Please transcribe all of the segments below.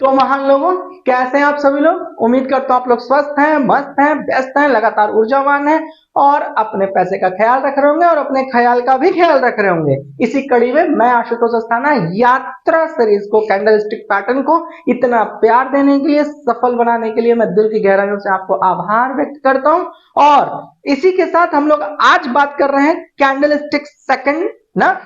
तो महान लोगों, कैसे हैं आप सभी लोग? उम्मीद करता हूं आप लोग स्वस्थ हैं, मस्त हैं, व्यस्त हैं, लगातार ऊर्जावान हैं और अपने पैसे का ख्याल रख रहे होंगे और अपने ख्याल का भी ख्याल रख रहे होंगे। इसी कड़ी में मैं आशुतोष अस्थाना यात्रा सीरीज को, कैंडलस्टिक पैटर्न को इतना प्यार देने के लिए, सफल बनाने के लिए मैं दिल की गहराइयों से आपको आभार व्यक्त करता हूं। और इसी के साथ हम लोग आज बात कर रहे हैं कैंडलस्टिक सेकंड ना।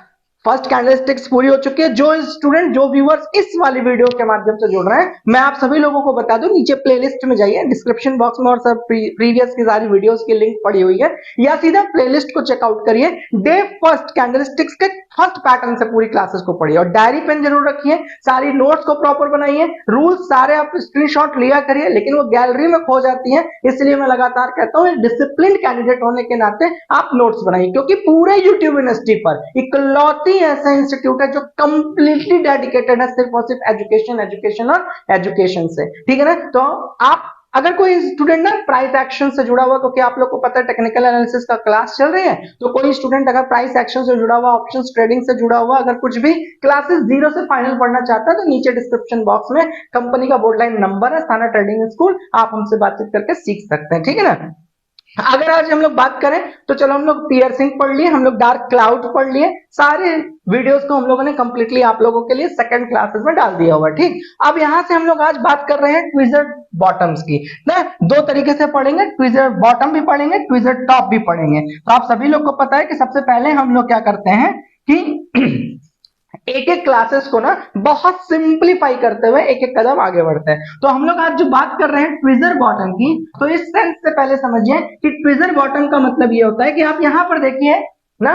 फर्स्ट कैंडलस्टिक्स पूरी हो चुकी है। जो स्टूडेंट, जो व्यूअर्स इस वाली वीडियो के माध्यम से जुड़ रहे हैं, मैं आप सभी लोगों को बता दूं, नीचे प्लेलिस्ट में जाइए, डिस्क्रिप्शन बॉक्स में और सब प्रीवियस की सारी वीडियोस की लिंक पड़ी हुई है, या सीधा प्लेलिस्ट को चेकआउट करिए। डे फर्स्ट कैंडलस्टिक्स के फर्स्ट पैटर्न से पूरी क्लासेस को पढ़िए और डायरी पेन जरूर रखिए, सारी नोट्स को प्रॉपर बनाइए, रूल्स सारे आप स्क्रीनशॉट लिया करिए, लेकिन वो गैलरी में खो जाती है, इसलिए मैं लगातार कहता हूं डिसिप्लिन कैंडिडेट होने के नाते आप नोट्स बनाइए, क्योंकि पूरे यूट्यूब यूनिवर्सिटी पर इकलौती ऐसा इंस्टीट्यूट है जो कंप्लीटली डेडिकेटेड है सिर्फ और सिर्फ एजुकेशन, एजुकेशन और एजुकेशन से। ठीक है ना? तो आप अगर कोई स्टूडेंट ना प्राइस एक्शन से जुड़ा हुआ, क्योंकि आप लोग को पता है टेक्निकल एनालिसिस का क्लास चल रही है, तो कोई स्टूडेंट अगर प्राइस एक्शन से जुड़ा हुआ, ऑप्शंस ट्रेडिंग से जुड़ा हुआ, अगर कुछ भी क्लासेस जीरो से फाइनल पढ़ना चाहता है, तो नीचे डिस्क्रिप्शन बॉक्स में कंपनी का बोर्ड लाइन नंबर है, अस्थाना ट्रेडिंग स्कूल, आप हमसे बातचीत करके सीख सकते हैं। ठीक है ना? अगर आज हम लोग बात करें तो चलो, हम लोग पियर्सिंग पढ़ लिए, हम लोग डार्क क्लाउड पढ़ लिए, सारे वीडियोस को हम लोगों ने कंप्लीटली आप लोगों के लिए सेकंड क्लासेस में डाल दिया हुआ। ठीक, अब यहां से हम लोग आज बात कर रहे हैं ट्विजर बॉटम्स की ना। दो तरीके से पढ़ेंगे, ट्विजर बॉटम भी पढ़ेंगे, ट्विजर टॉप भी पढ़ेंगे। तो आप सभी लोग को पता है कि सबसे पहले हम लोग क्या करते हैं कि एक एक क्लासेस को ना बहुत सिंप्लीफाई करते हुए एक एक कदम आगे बढ़ते हैं। तो हम लोग आज जो बात कर रहे हैं ट्विजर बॉटम की, तो इस सेंस से पहले समझिए कि ट्विजर बॉटम का मतलब ये होता है कि आप यहां पर देखिए ना,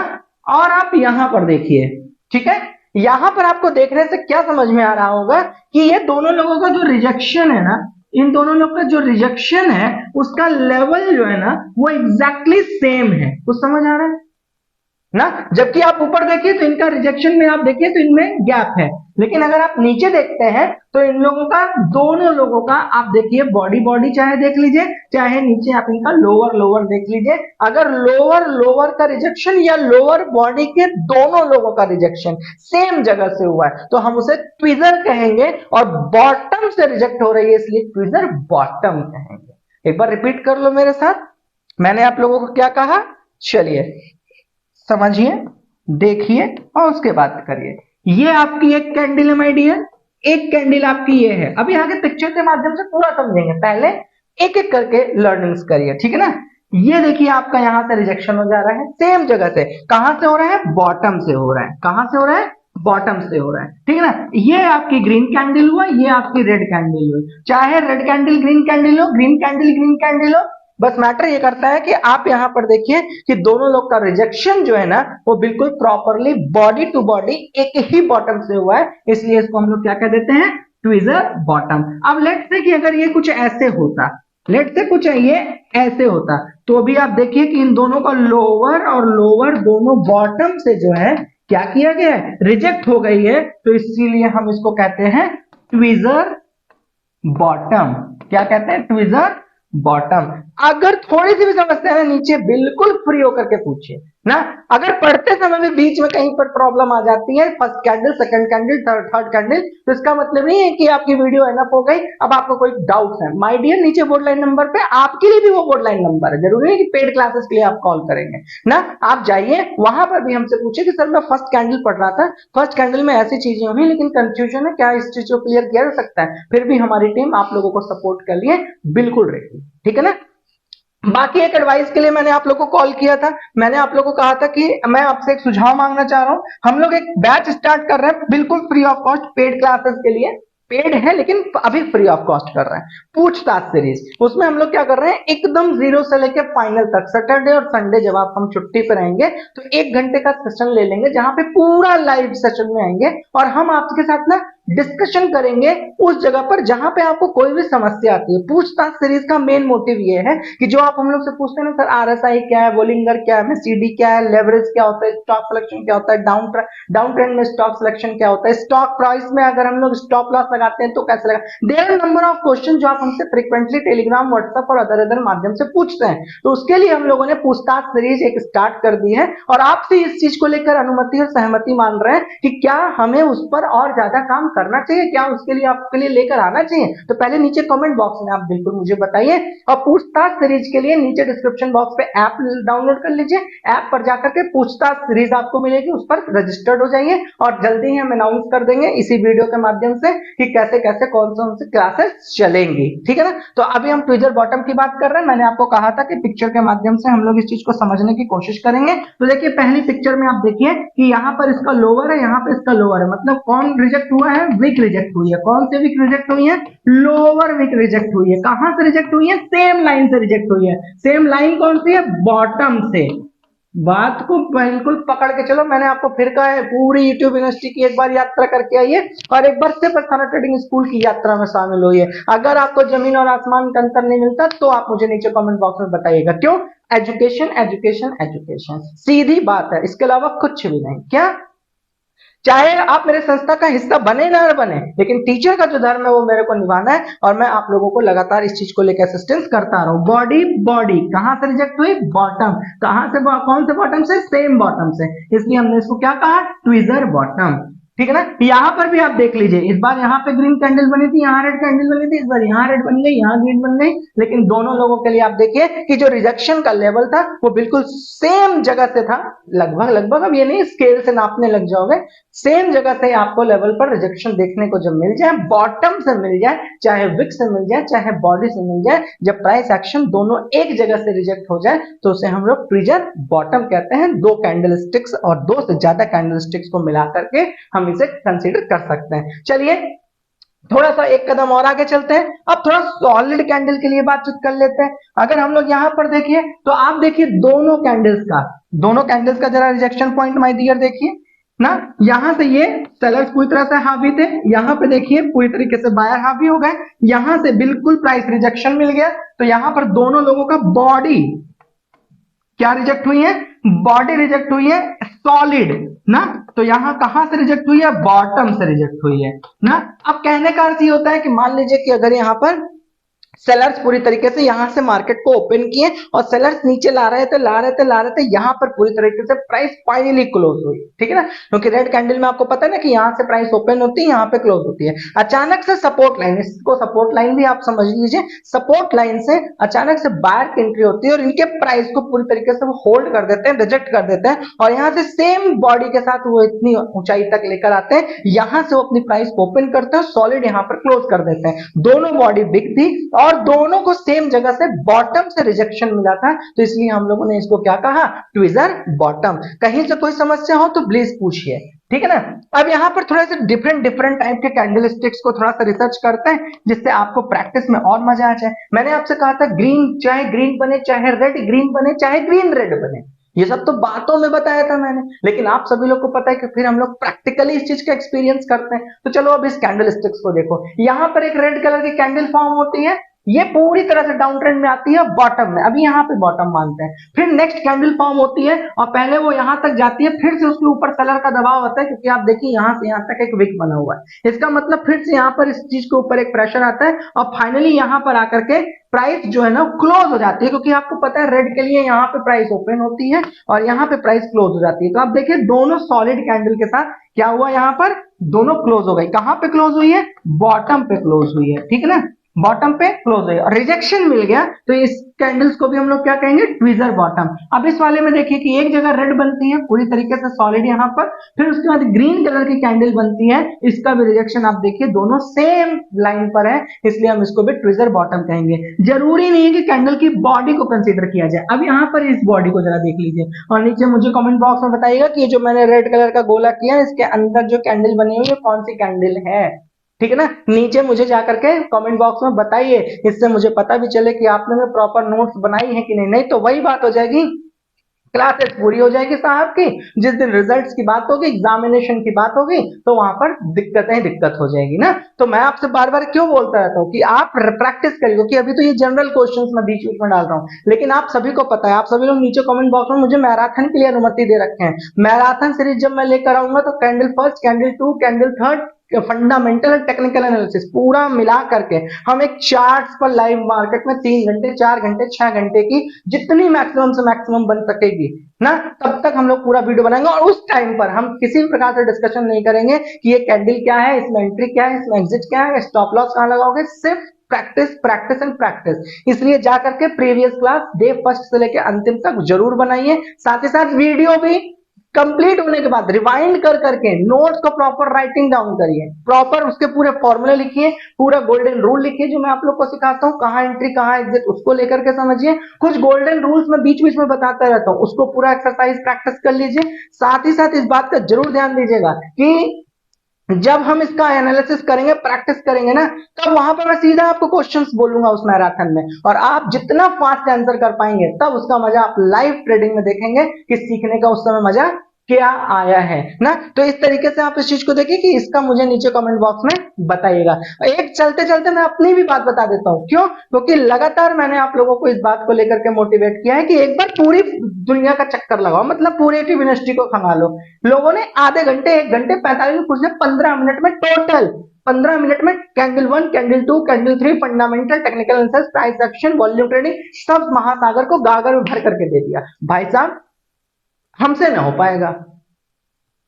और आप यहां पर देखिए। ठीक है? यहां पर आपको देखने से क्या समझ में आ रहा होगा कि ये दोनों लोगों का जो रिजेक्शन है ना, इन दोनों लोग का जो रिजेक्शन है उसका लेवल जो है ना, वो एग्जैक्टली सेम है। कुछ समझ आ रहा है ना? जबकि आप ऊपर देखिए तो इनका रिजेक्शन में आप देखिए तो इनमें गैप है, लेकिन अगर आप नीचे देखते हैं तो इन लोगों का, दोनों लोगों का आप देखिए, बॉडी बॉडी चाहे देख लीजिए, चाहे नीचे आप इनका लोअर लोअर देख लीजिए, अगर लोअर लोअर का रिजेक्शन या लोअर बॉडी के दोनों लोगों का रिजेक्शन सेम जगह से हुआ है तो हम उसे ट्विजर कहेंगे, और बॉटम से रिजेक्ट हो रही है इसलिए ट्विजर बॉटम कहेंगे। एक बार रिपीट कर लो मेरे साथ, मैंने आप लोगों को क्या कहा, चलिए समझिए, देखिए और उसके बाद करिए। ये आपकी एक कैंडल एमआई डियर, एक कैंडल आपकी ये है। अभी आगे पिक्चर के माध्यम से पूरा समझेंगे, पहले एक एक करके लर्निंग्स करिए। ठीक है ना? ये देखिए आपका यहां से रिजेक्शन हो जा रहा है सेम जगह से। कहां से हो रहा है? बॉटम से हो रहा है। कहां से हो रहा है? बॉटम से हो रहा है। ठीक है ना? ये आपकी ग्रीन कैंडल हुआ, ये आपकी रेड कैंडल हुई, चाहे रेड कैंडल ग्रीन कैंडल हो, ग्रीन कैंडल ग्रीन कैंडल हो, बस मैटर ये करता है कि आप यहां पर देखिए कि दोनों लोग का रिजेक्शन जो है ना, वो बिल्कुल प्रॉपरली बॉडी टू बॉडी एक ही बॉटम से हुआ है, इसलिए इसको हम लोग क्या कह देते हैं, ट्विजर बॉटम। अब लेट्स से कि अगर ये कुछ ऐसे होता, लेट्स से कुछ ये ऐसे होता, तो भी आप देखिए कि इन दोनों का लोअर और लोअर दोनों बॉटम से जो है क्या किया गया है, रिजेक्ट हो गई है, तो इसीलिए हम इसको कहते हैं ट्विजर बॉटम। क्या कहते हैं? Tweezer bottom. अगर थोड़ी सी भी समस्या है नीचे बिल्कुल फ्री होकर के पूछिए ना। अगर पढ़ते समय में बीच में कहीं पर प्रॉब्लम आ जाती है, first candle, second candle, third candle, तो इसका मतलब नहीं है कि आपकी वीडियो एनफ हो गई, अब आपको कोई डाउट है, माय डियर, नीचे बोर्ड लाइन नंबर पे आपके लिए भी वो बोर्ड लाइन नंबर है, जरूरी है कि पेड क्लासेस के लिए आप कॉल करेंगे ना। आप जाइए वहां पर भी हमसे पूछिए कि सर मैं फर्स्ट कैंडल पढ़ रहा था, फर्स्ट कैंडल में ऐसी चीजें हुई लेकिन कंफ्यूजन है, क्या इस चीज को क्लियर किया जा सकता है? फिर भी हमारी टीम आप लोगों को सपोर्ट के लिए बिल्कुल रेडी। ठीक है ना? बाकी एक एडवाइस के लिए मैंने आप लोगों को कॉल किया था, मैंने आप लोगों को कहा था कि मैं आपसे एक सुझाव मांगना चाह रहा हूं। हम लोग एक बैच स्टार्ट कर रहे हैं बिल्कुल free of cost, paid classes के लिए, पेड है लेकिन अभी फ्री ऑफ कॉस्ट कर रहे हैं, पूछताछ सीरीज। उसमें हम लोग क्या कर रहे हैं, एकदम जीरो से लेकर फाइनल तक, सैटरडे और संडे जब आप हम छुट्टी पर रहेंगे तो 1 घंटे का सेशन ले लेंगे, जहां पे पूरा लाइव सेशन में आएंगे और हम आपके साथ ना डिस्कशन करेंगे उस जगह पर जहां पे आपको कोई भी समस्या आती है। पूछताछ सीरीज का मेन मोटिव ये है कि जो आप हम लोग से पूछते हैं ना, सर आरएसआई क्या है, बोलिंगर क्या है, एमएसीडी क्या है, लेवरेज क्या होता है, स्टॉक सिलेक्शन क्या होता है, डाउन ट्रेंड में स्टॉक सिलेक्शन क्या होता है, स्टॉक प्राइस में अगर हम लोग स्टॉप लॉस लगाते हैं तो कैसे लगा, there are number of question जो आप हमसे फ्रीक्वेंटली टेलीग्राम, व्हाट्सएप और अदर माध्यम से पूछते हैं। तो उसके लिए हम लोगों ने पूछताछ सीरीज एक स्टार्ट कर दी है और आपसे इस चीज को लेकर अनुमति और सहमति मान रहे हैं कि क्या हमें उस पर और ज्यादा काम करना चाहिए क्या, उसके लिए आपके लिए लेकर आना चाहिए, तो पहले नीचे कमेंट बॉक्स में आप बिल्कुल मुझे बताइए। और पूछताछ सीरीज के लिए नीचे डिस्क्रिप्शन बॉक्स पे ऐप डाउनलोड कर लीजिए, ऐप पर जाकर के पूछताछ सीरीज आपको मिलेगी, उस पर रजिस्टर्ड हो जाइए और जल्दी ही हम अनाउंस कर देंगे इसी वीडियो के माध्यम से कि कैसे कैसे कौन से क्लासेस चलेंगी, ठीक है ना। तो अभी हम ट्विजर बॉटम की बात कर रहे हैं, मैंने आपको कहा था कि पिक्चर के माध्यम से हम लोग इस चीज को समझने की कोशिश करेंगे। तो देखिए पहली पिक्चर में आप देखिए कि यहाँ पर इसका लोअर है, यहाँ पे इसका लोअर है, मतलब कौन रिजेक्ट हुआ है, विक रिजेक्ट हुई है। कौन से विक रिजेक्ट हुई है, लोअर विक रिजेक्ट हुई है। कहां से रिजेक्ट हुई है, सेम लाइन से रिजेक्ट हुई है। सेम लाइन कौन सी है, बॉटम से। बात को बिल्कुल पकड़ के चलो, मैंने आपको फिर कहा है पूरी यूट्यूब यूनिवर्सिटी की एक बार यात्रा करके आइए और एक बार से अस्थाना ट्रेडिंग स्कूल की यात्रा में शामिल होइए। अगर आपको जमीन और आसमान का अंतर नहीं मिलता तो आप मुझे नीचे कमेंट बॉक्स में बताइएगा। क्यों, एजुकेशन एजुकेशन एजुकेशन, सीधी बात है, इसके अलावा कुछ भी नहीं। क्या, चाहे आप मेरे संस्था का हिस्सा बने ना बने, लेकिन टीचर का जो धर्म है वो मेरे को निभाना है और मैं आप लोगों को लगातार इस चीज को लेकर असिस्टेंस करता रहा हूं। बॉडी बॉडी कहां से रिजेक्ट हुई, बॉटम। कहां से, कौन से बॉटम से, सेम बॉटम से, इसलिए हमने इसको क्या कहा, ट्विजर बॉटम, ठीक है ना। यहां पर भी आप देख लीजिए, इस बार यहाँ पे ग्रीन कैंडल बनी थी, यहाँ रेड कैंडल बनी थी, इस बार यहाँ रेड बन गई, यहाँ ग्रीन बन गई, लेकिन दोनों लोगों के लिए आप देखिए कि जो रिजेक्शन का लेवल था वो बिल्कुल सेम जगह से था, लगभग लगभग, अब ये नहीं स्केल से नापने लग जाओगे, सेम जगह से आपको लेवल पर रिजेक्शन देखने को जब मिल जाए, बॉटम से मिल जाए, चाहे विक से मिल जाए, चाहे बॉडी से मिल जाए, जब प्राइस एक्शन दोनों एक जगह से रिजेक्ट हो जाए तो उसे हम लोग ट्विजर बॉटम कहते हैं। दो कैंडल स्टिक्स और दो से ज्यादा कैंडल स्टिक्स को मिला करके हम इसे कंसीडर कर सकते हैं। चलिए थोड़ा सा एक कदम और आगे चलते हैं, अब थोड़ा सॉलिड कैंडल के लिए बातचीत कर लेते हैं। अगर हम लोग यहां पर देखिए तो आप देखिए दोनों कैंडल्स का जरा रिजेक्शन पॉइंट माय डियर देखिए ना, यहां से ये सेलर्स पूरी तरह से हावी थे, यहां पे देखिए पूरी तरीके से बायर हावी हो गए, यहां से बिल्कुल प्राइस रिजेक्शन मिल गया, तो यहां पर दोनों लोगों का बॉडी क्या रिजेक्ट हुई है, बॉडी रिजेक्ट हुई है सॉलिड ना। तो यहां कहां से रिजेक्ट हुई है, बॉटम से रिजेक्ट हुई है ना। अब कहने का अर्थ ये होता है कि मान लीजिए कि अगर यहां पर सेलर्स पूरी तरीके से यहां से मार्केट को ओपन किए और सेलर्स नीचे ला रहे थे यहां पर पूरी तरीके से प्राइस फाइनली क्लोज हुई, ठीक है ना, क्योंकि रेड कैंडल में आपको पता है ना कि यहां से प्राइस ओपन होती है, यहां पे क्लोज होती है। अचानक से सपोर्ट लाइन, इसको सपोर्ट लाइन भी आप समझ लीजिए, सपोर्ट लाइन से अचानक से बायर की एंट्री होती है और इनके प्राइस को पूरी तरीके से वो होल्ड कर देते हैं, रिजेक्ट कर देते हैं और यहां से सेम बॉडी के साथ वो इतनी ऊंचाई तक लेकर आते हैं, यहां से वो अपनी प्राइस ओपन करते हैं, सॉलिड यहां पर क्लोज कर देते हैं। दोनों बॉडी बिग थी और दोनों को सेम जगह से बॉटम से रिजेक्शन मिला था, तो इसलिए हम लोगों ने इसको क्या कहा, ट्विजर बॉटम। कहीं से कोई समस्या हो तो प्लीज पूछिए, ठीक है ना। अब यहां पर थोड़ा सा डिफरेंट टाइप के कैंडल स्टिक्स को थोड़ा सा रिसर्च करते हैं जिससे आपको प्रैक्टिस में और मजा आ जाए। मैंने आपसे कहा था ग्रीन चाहे ग्रीन बने, चाहे रेड ग्रीन बने, चाहे ग्रीन रेड बने, ये सब तो बातों में बताया था मैंने, लेकिन आप सभी लोग को पता है कि फिर हम लोग प्रैक्टिकली इस चीज का एक्सपीरियंस करते हैं। तो चलो अब इस कैंडल स्टिक्स को देखो, यहां पर एक रेड कलर की कैंडल फॉर्म होती है, ये पूरी तरह से डाउन ट्रेंड में आती है बॉटम में, अभी यहां पे बॉटम मानते हैं। फिर नेक्स्ट कैंडल फॉर्म होती है और पहले वो यहां तक जाती है, फिर से उसके ऊपर सेलर का दबाव होता है, क्योंकि आप देखिए यहां से यहां तक एक विक बना हुआ है, इसका मतलब फिर से यहां पर इस चीज के ऊपर एक प्रेशर आता है और फाइनली यहां पर आकर के प्राइस जो है ना क्लोज हो जाती है, क्योंकि आपको पता है रेड के लिए यहाँ पे प्राइस ओपन होती है और यहाँ पे प्राइस क्लोज हो जाती है। तो आप देखिए दोनों सॉलिड कैंडल के साथ क्या हुआ, यहाँ पर दोनों क्लोज हो गई। कहां पे क्लोज हुई है, बॉटम पे क्लोज हुई है, ठीक है ना, बॉटम पे क्लोज हुई और रिजेक्शन मिल गया, तो इस कैंडल्स को भी हम लोग क्या कहेंगे, ट्विजर बॉटम। अब इस वाले में देखिए कि एक जगह रेड बनती है पूरी तरीके से सॉलिड यहाँ पर, फिर उसके बाद ग्रीन कलर की कैंडल बनती है, इसका भी रिजेक्शन आप देखिए दोनों सेम लाइन पर है, इसलिए हम इसको भी ट्विजर बॉटम कहेंगे। जरूरी नहीं है कि कैंडल की बॉडी को कंसीडर किया जाए। अब यहाँ पर इस बॉडी को जरा देख लीजिए और नीचे मुझे कमेंट बॉक्स में बताइएगा कि जो मैंने रेड कलर का गोला किया इसके अंदर जो कैंडल बनी हुई है कौन सी कैंडल है, ठीक है ना। नीचे मुझे जाकर के कमेंट बॉक्स में बताइए, इससे मुझे पता भी चले कि आपने प्रॉपर नोट्स बनाई है कि नहीं। नहीं तो वही बात हो जाएगी, क्लासेस पूरी हो जाएगी साहब की, जिस दिन रिजल्ट्स की बात होगी, एग्जामिनेशन की बात होगी, तो वहां पर दिक्कत हो जाएगी ना। तो मैं आपसे बार बार क्यों बोलता रहता हूँ कि आप प्रैक्टिस करिए, क्योंकि अभी तो ये जनरल क्वेश्चंस मैं बीच बीच में डाल रहा हूँ, लेकिन आप सभी को पता है, आप सभी लोग नीचे कमेंट बॉक्स में मुझे मैराथन के लिए अनुमति दे रखे हैं। मैराथन सीरीज जब मैं लेकर आऊंगा तो candle first, candle two, candle third, fundamental and technical analysis पूरा मिला करके हम एक चार्ट्स पर लाइव मार्केट में 3 घंटे 4 घंटे 6 घंटे की जितनी मैक्सिमम से मैक्सिमम बन सकेगी ना, तब तक हम लोग पूरा वीडियो बनाएंगे। और उस टाइम पर हम किसी भी प्रकार से डिस्कशन नहीं करेंगे कि ये कैंडल क्या है, इसमें एंट्री क्या है, इसमें एग्जिट क्या है, स्टॉप लॉस कहां लगाओगे। सिर्फ प्रैक्टिस प्रैक्टिस एंड प्रैक्टिस। इसलिए जाकर के प्रीवियस क्लास डे फर्स्ट से लेकर अंतिम तक जरूर बनाइए। साथ ही साथ वीडियो भी कंप्लीट होने के बाद रिवाइंड कर करके नोट्स को प्रॉपर राइटिंग डाउन करिए, प्रॉपर उसके पूरे फॉर्मूले लिखिए, पूरा गोल्डन रूल लिखिए जो मैं आप लोग को सिखाता हूं, कहां एंट्री कहां एग्जिट उसको लेकर के समझिए। कुछ गोल्डन रूल्स मैं बीच बीच में बताता रहता हूं, उसको पूरा एक्सरसाइज प्रैक्टिस कर लीजिए। साथ ही साथ इस बात का जरूर ध्यान दीजिएगा कि जब हम इसका एनालिसिस करेंगे, प्रैक्टिस करेंगे ना, तब वहां पर मैं सीधा आपको क्वेश्चंस बोलूंगा उस मैराथन में, और आप जितना फास्ट आंसर कर पाएंगे तब उसका मजा आप लाइव ट्रेडिंग में देखेंगे कि सीखने का उस समय मजा क्या आया है ना। तो इस तरीके से आप इस चीज को देखिए कि इसका मुझे नीचे कमेंट बॉक्स में बताइएगा। एक चलते चलते मैं अपनी भी बात बता देता हूं, क्यों? क्योंकि लगातार मैंने आप लोगों को इस बात को लेकर के मोटिवेट किया है कि एक बार पूरी दुनिया का चक्कर लगाओ, मतलब पूरे यूनिवर्सिटी को खंगालो। लोगों ने आधे घंटे 1 घंटे 45 मिनट 15 मिनट में टोटल 15 मिनट में candle 1 candle 2 candle 3 fundamental technical analysis price action volume trading सब महासागर को गागर में भर करके दे दिया। भाई साहब हमसे ना हो पाएगा।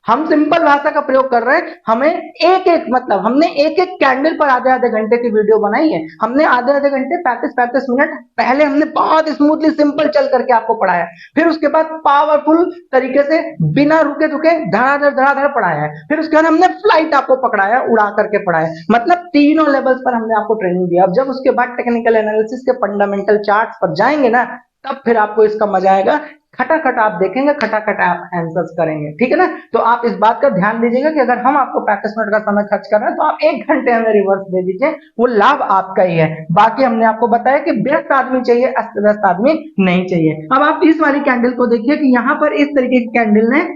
हम सिंपल भाषा का प्रयोग कर रहे हैं। हमें एक एक मतलब हमने एक एक कैंडल पर आधे आधे घंटे की वीडियो बनाई है। हमने आधे आधे घंटे 35-35 मिनट पहले हमने बहुत स्मूथली सिंपल चल करके आपको पढ़ाया, फिर उसके बाद पावरफुल तरीके से बिना रुके रुके धड़ाधड़ पढ़ाया है, फिर उसके बाद हमने फ्लाइट आपको पकड़ाया, उड़ा करके पढ़ाया, मतलब तीनों लेवल्स पर हमने आपको ट्रेनिंग दिया। अब जब उसके बाद टेक्निकल एनालिसिस के फंडामेंटल चार्ट्स पर जाएंगे ना, तब फिर आपको इसका मजा आएगा। खटाखट आप देखेंगे, खटाखट आप आंसर्स करेंगे, ठीक है ना। तो आप इस बात का ध्यान दीजिएगा कि अगर हम आपको 35 मिनट का समय खर्च कर रहे हैं तो आप 1 घंटे हमें रिवर्स दे दीजिए, वो लाभ आपका ही है। बाकी हमने आपको बताया कि व्यस्त आदमी चाहिए, अस्त व्यस्त आदमी नहीं चाहिए। अब आप इस वाली कैंडल को देखिए कि यहां पर इस तरीके की कैंडल ने,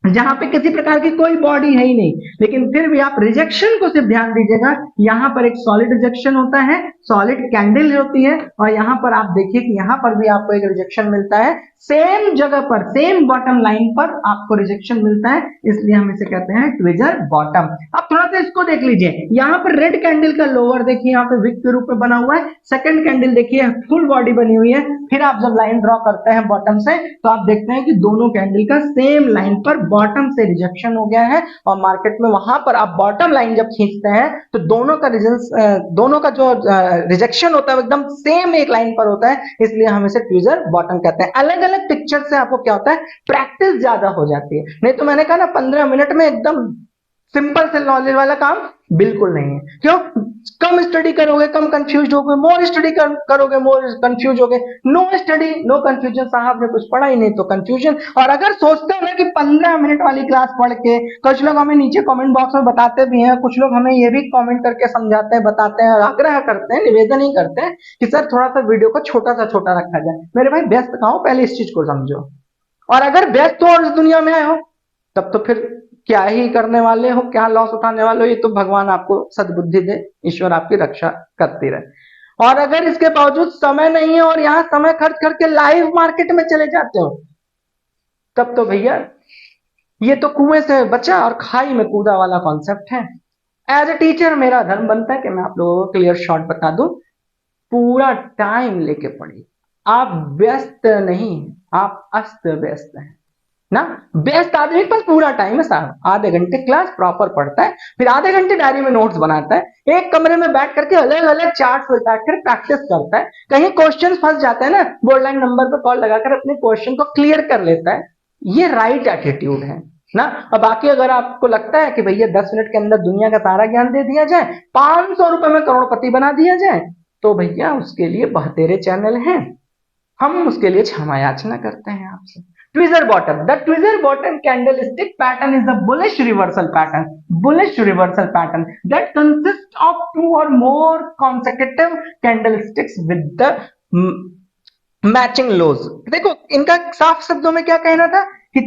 जहां पे किसी प्रकार की कोई बॉडी है ही नहीं, लेकिन फिर भी आप रिजेक्शन को सिर्फ ध्यान दीजिएगा। यहां पर एक सॉलिड रिजेक्शन होता है, सॉलिड कैंडल होती है, और यहां पर आप देखिए कि यहां पर भी आपको एक रिजेक्शन मिलता है, सेम जगह पर सेम बॉटम लाइन पर आपको रिजेक्शन मिलता है, इसलिए हम इसे कहते हैं ट्विजर बॉटम। अब थोड़ा सा इसको देख लीजिए, यहां पर रेड कैंडल का लोअर देखिए यहां पे विक के रूप में बना हुआ है, सेकंड कैंडल देखिए फुल बॉडी बनी हुई है। फिर आप जब लाइन ड्रॉ करते हैं बॉटम से, तो आप देखते हैं कि दोनों कैंडल का सेम लाइन पर बॉटम से रिजेक्शन हो गया है, और मार्केट में वहां पर आप बॉटम लाइन जब खींचते हैं तो दोनों का जो रिजेक्शन होता है एकदम सेम एक लाइन पर होता है, इसलिए हम इसे ट्विजर बॉटम कहते हैं। अलग अलग पिक्चर से आपको क्या होता है, प्रैक्टिस ज्यादा हो जाती है। नहीं तो मैंने कहा ना 15 मिनट में एकदम सिंपल से नॉलेज वाला काम बिल्कुल नहीं है। क्यों? कम स्टडी करोगे कम कंफ्यूज होगे, मोर स्टडी करोगे मोर कंफ्यूज होगे। नो स्टडी नो कंफ्यूजन, साहब ने कुछ पढ़ा ही नहीं तो कंफ्यूजन। और अगर सोचते हैं ना कि 15 मिनट वाली क्लास पढ़ के, कुछ लोग हमें नीचे कमेंट बॉक्स में बताते भी हैं, कुछ लोग हमें ये भी कमेंट करके समझाते हैं, बताते हैं, आग्रह करते हैं, निवेदन ही करते हैं कि सर थोड़ा सा वीडियो को छोटा सा छोटा रखा जाए। मेरे भाई व्यस्त कहां हो, पहले इस चीज को समझो। और अगर व्यस्त हो और इस दुनिया में आए हो, तब तो फिर क्या ही करने वाले हो, क्या लॉस उठाने वाले हो, ये तो भगवान आपको सद्बुद्धि दे, ईश्वर आपकी रक्षा करती रहे। और अगर इसके बावजूद समय नहीं है और यहां समय खर्च करके लाइव मार्केट में चले जाते हो, तब तो भैया ये तो कुएं से बचा और खाई में कूदा वाला कॉन्सेप्ट है। एज ए टीचर मेरा धर्म बनता है कि मैं आप लोगों को क्लियर शॉर्ट बता दूं, पूरा टाइम लेके पढ़िए। आप व्यस्त नहीं, आप अस्त व्यस्त हैं ना। बेस्ट आदमी के पास पूरा टाइम है साहब, आधे घंटे क्लास प्रॉपर पढ़ता है, फिर आधे घंटे डायरी में नोट्स बनाता है, एक कमरे में बैठ करके अलग अलग चार्ट्स पर बैठकर प्रैक्टिस करता है, कहीं क्वेश्चन फंस जाता है ना, बोर्ड लाइन नंबर पर कॉल लगाकर अपने क्वेश्चन को क्लियर कर लेता है। ये राइट एटीट्यूड है ना। अब बाकी अगर आपको लगता है कि भैया 10 मिनट के अंदर दुनिया का सारा ज्ञान दे दिया जाए, 500 रुपए में करोड़पति बना दिया जाए, तो भैया उसके लिए बहतेरे चैनल हैं, हम उसके लिए क्षमा याचना करते हैं आपसे। Tweezer bottom. The tweezer bottom candlestick pattern is a bullish reversal pattern. Bullish reversal pattern that consists of 2 or more consecutive candlesticks with the matching lows. देखो इनका साफ शब्दों में क्या कहना था कि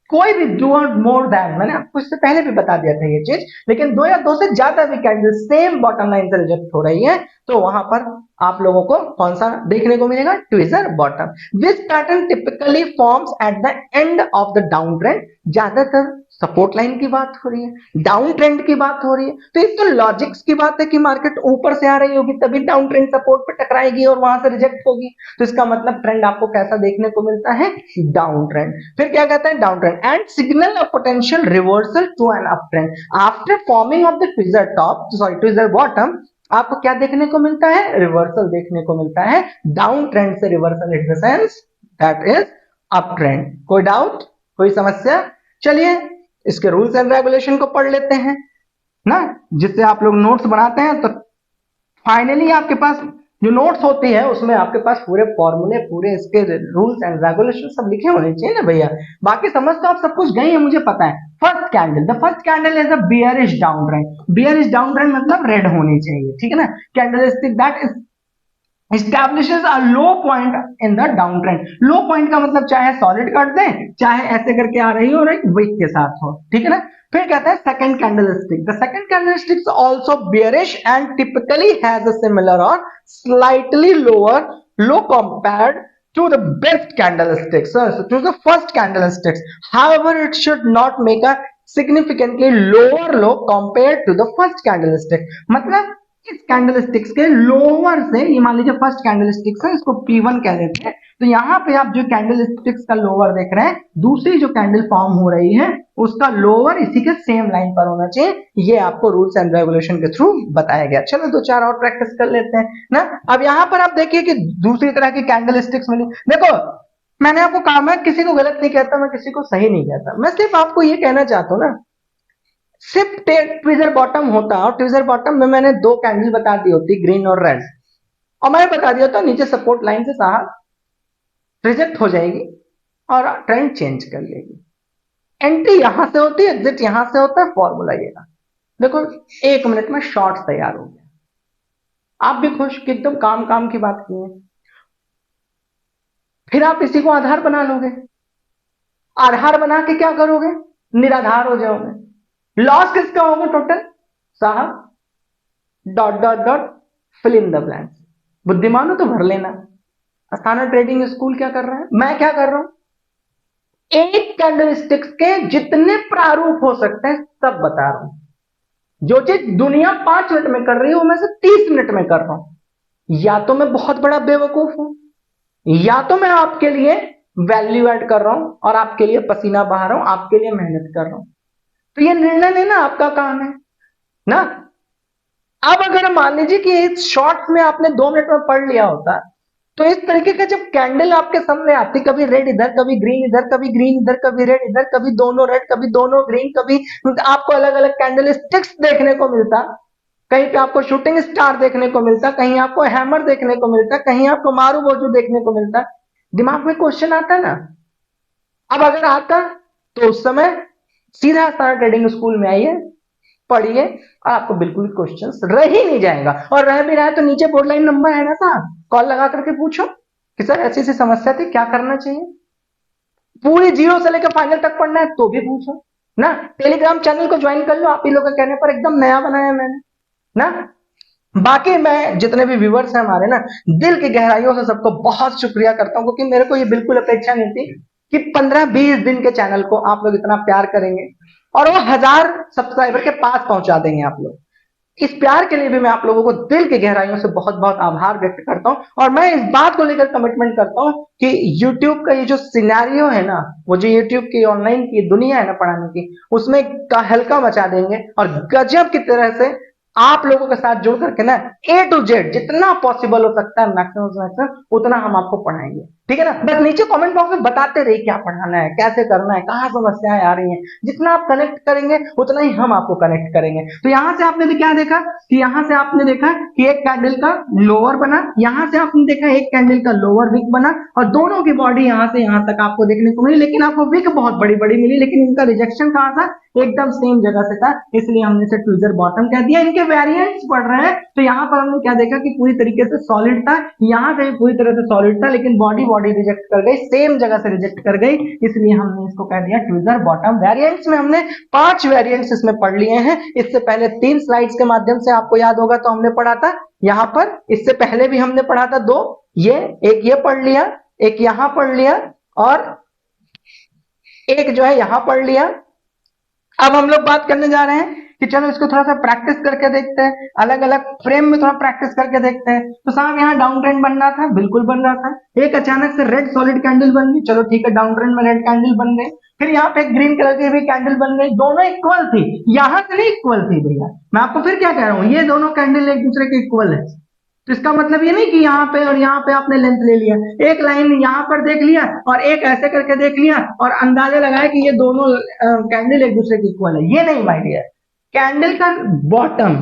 कोई भी 2 और मोर देन, मैंने आपको इससे पहले भी बता दिया था ये चीज, लेकिन 2 या 2 से ज्यादा भी कैंडल सेम बॉटम लाइन से रिजेक्ट हो रही है, तो वहां पर आप लोगों को कौन सा देखने को मिलेगा, tweezer bottom. This pattern typically forms at the end of the down trend. ज्यादातर सपोर्ट लाइन की बात हो रही है, डाउन ट्रेंड की बात हो रही है, तो एक तो लॉजिक्स की बात है कि मार्केट ऊपर से आ रही होगी तभी डाउन ट्रेंड सपोर्ट पे टकराएगी और वहां से रिजेक्ट होगी, तो इसका मतलब ट्रेंड आपको कैसा देखने को मिलता है, डाउन ट्रेंड। फिर क्या कहता है, down trend and signal a potential reversal to an up trend after forming of the tweezer top, sorry tweezer bottom. आपको क्या देखने को मिलता है, रिवर्सल देखने को मिलता है, डाउन ट्रेंड से reversal in the sense that is up trend. कोई डाउट, कोई समस्या? चलिए इसके रूल्स एंड रेगुलेशन को पढ़ लेते हैं ना, जिससे आप लोग नोट्स बनाते हैं तो फाइनली आपके पास जो नोट्स होती है उसमें आपके पास पूरे फॉर्मूले, पूरे इसके रूल्स एंड रेगुलेशन सब लिखे होने चाहिए ना भैया। बाकी समझ तो आप सब कुछ गए हैं, मुझे पता है। First candle, the first candle is a bearish down trend. Bearish down trend मतलब रेड होनी चाहिए, ठीक है ना। Candlestick that is establishes a low point in the downtrend। Low point का मतलब चाहे सॉलिड कर दें, चाहे ऐसे करके आ रही हो और एक विक के साथ हो, ठीक है ना। फिर कहता है second candlestick, the second candlestick also bearish and typically has a similar or slightly lower low compared to the best candlesticks, to the first candlesticks, however it should not make a significantly lower low compared to the first candlestick। मतलब इस candlesticks के lower से, ये मान लीजिए first candlesticks है, इसको P1 कह देते हैं, तो यहाँ पे आप जो कैंडलस्टिक्स का लोअर देख रहे हैं, दूसरी जो कैंडल फॉर्म हो रही है उसका लोअर इसी के सेम लाइन पर होना चाहिए। ये आपको रूल्स एंड रेगुलेशन के थ्रू बताया गया। चलो दो चार और प्रैक्टिस कर लेते हैं ना। अब यहाँ पर आप देखिए कि दूसरी तरह की कैंडलस्टिक्स मिली। देखो मैंने आपको कहा, मैं किसी को गलत नहीं कहता, मैं किसी को सही नहीं कहता, मैं सिर्फ आपको ये कहना चाहता हूँ ना, सिर्फ ट्विजर बॉटम होता और ट्विजर बॉटम में मैंने दो कैंडल बता दी होती, ग्रीन और रेड, और मैं बता दिया था नीचे सपोर्ट लाइन से साहब रिजेक्ट हो जाएगी और ट्रेंड चेंज कर लेगी। एंट्री यहां से होती है, एग्जिट यहां से होता है, फॉर्मूला ये था। देखो 1 मिनट में शॉर्ट तैयार हो गया, आप भी खुश कि एकदम काम काम की बात की है। फिर आप इसी को आधार बना लोगे, आधार बना के क्या करोगे, निराधार हो जाओगे। लॉस किसका होगा टोटल, साहब dot dot dot fill in the blanks. बुद्धिमान हो तो भर लेना। अस्थाना ट्रेडिंग स्कूल क्या कर रहा है, मैं क्या कर रहा हूं, एक कैंडलस्टिक्स के जितने प्रारूप हो सकते हैं सब बता रहा हूं। जो चीज दुनिया 5 मिनट में कर रही है वो मैं से 30 मिनट में कर रहा हूं। या तो मैं बहुत बड़ा बेवकूफ हूं, या तो मैं आपके लिए वैल्यू ऐड कर रहा हूं और आपके लिए पसीना बहा रहा हूं, आपके लिए मेहनत कर रहा हूं। तो ये निर्णय लेना आपका काम है ना। अब अगर मान लीजिए कि इस शॉर्ट्स में आपने 2 मिनट में पढ़ लिया होता, तो इस तरीके का जब कैंडल आपके सामने आती, कभी रेड इधर, कभी ग्रीन इधर, कभी ग्रीन इधर, कभी रेड इधर, कभी दोनों रेड, कभी दोनों ग्रीन, कभी आपको अलग अलग कैंडल स्टिक्स देखने को मिलता। कहीं पे आपको शूटिंग स्टार देखने को मिलता, कहीं आपको हैमर देखने को मिलता, कहीं आपको मारू बोजू देखने को मिलता। दिमाग में क्वेश्चन आता ना। अब अगर आता तो उस समय सीधा अस्थाना ट्रेडिंग स्कूल में आइए, पढ़िए और आपको बिल्कुल क्वेश्चंस रह ही नहीं जाएगा, और रह भी रहा है तो नीचे बोर्ड लाइन नंबर है ना साहब, कॉल लगा करके पूछो कि सर ऐसी ऐसी समस्या थी, क्या करना चाहिए। पूरी जीरो से लेकर फाइनल तक पढ़ना है तो भी पूछो ना। टेलीग्राम चैनल को ज्वाइन कर लो, आप ही लोगों के कहने पर एकदम नया बनाया मैंने ना। बाकी मैं जितने भी व्यूअर्स हैं हमारे ना, दिल की गहराइयों से सबको बहुत शुक्रिया करता हूं, क्योंकि मेरे को ये बिल्कुल अपेक्षा नहीं थी कि 15-20 दिन के चैनल को आप लोग इतना प्यार करेंगे और वो 1000 सब्सक्राइबर के पास पहुंचा देंगे आप लोग। इस प्यार के लिए भी मैं आप लोगों को दिल की गहराइयों से बहुत बहुत आभार व्यक्त करता हूं, और मैं इस बात को लेकर कमिटमेंट करता हूं कि YouTube का ये जो सिनेरियो है ना, वो जो YouTube की ऑनलाइन की दुनिया है ना पढ़ाने की, उसमें का हल्का मचा देंगे और गजब की तरह से आप लोगों के साथ जुड़ करके ना A to Z जितना पॉसिबल हो सकता है मैक्सिमम उतना हम आपको पढ़ाएंगे, ठीक है ना। बस नीचे कमेंट बॉक्स में बताते रहिए क्या पढ़ाना है, कैसे करना है, कहाँ समस्याएं आ रही हैं। जितना आप कनेक्ट करेंगे उतना ही हम आपको कनेक्ट करेंगे। तो यहाँ से आपने क्या देखा कि यहाँ से आपने देखा कि एक कैंडल का लोअर बना, यहाँ से आपने देखा एक कैंडल का लोअर विक बना, और दोनों की बॉडी यहाँ से यहाँ तक आपको देखने को मिली, लेकिन आपको विक बहुत बड़ी बड़ी मिली, लेकिन इनका रिजेक्शन कहाँ था, एकदम सेम जगह से था, इसलिए हमने इसे ट्विजर बॉटम कह दिया। इनके वेरिएंट्स पढ़ रहे हैं तो यहाँ पर हमने क्या देखा कि पूरी तरीके से सॉलिड था, यहाँ से भी पूरी तरह से सॉलिड था, लेकिन बॉडी बॉडी रिजेक्ट कर गई, सेम जगह से रिजेक्ट कर गई, इसलिए हमने इसको कह दिया ट्विजर बॉटम। वेरिएंट्स में हमने 5 वेरिएंट्स इसमें पढ़ लिए हैं। इससे पहले 3 स्लाइड्स के माध्यम से आपको याद होगा तो हमने पढ़ा था यहाँ पर, इससे पहले भी हमने पढ़ा था 2, एक ये पढ़ लिया, एक यहाँ पढ़ लिया और एक जो है यहाँ पढ़ लिया। अब हम लोग बात करने जा रहे हैं कि चलो इसको थोड़ा सा प्रैक्टिस करके देखते हैं, अलग अलग फ्रेम में थोड़ा प्रैक्टिस करके देखते हैं। तो साहब यहाँ डाउन ट्रेंड बन रहा था, बिल्कुल बन रहा था, एक अचानक से रेड सॉलिड कैंडल बन गई, चलो ठीक है डाउन ट्रेंड में रेड कैंडल बन गई, फिर यहाँ पे ग्रीन कलर की भी कैंडल बन गई, दोनों इक्वल थी, यहाँ से नहीं इक्वल थी भैया, मैं आपको फिर क्या कह रहा हूँ, ये दोनों कैंडल एक दूसरे के इक्वल है। तो इसका मतलब ये नहीं कि यहाँ पे और यहाँ पे आपने लेंथ ले लिया, एक लाइन यहाँ पर देख लिया और एक ऐसे करके देख लिया और अंदाजा लगाया कि ये दोनों कैंडल एक दूसरे के इक्वल है, ये नहीं माय डियर। कैंडल का बॉटम,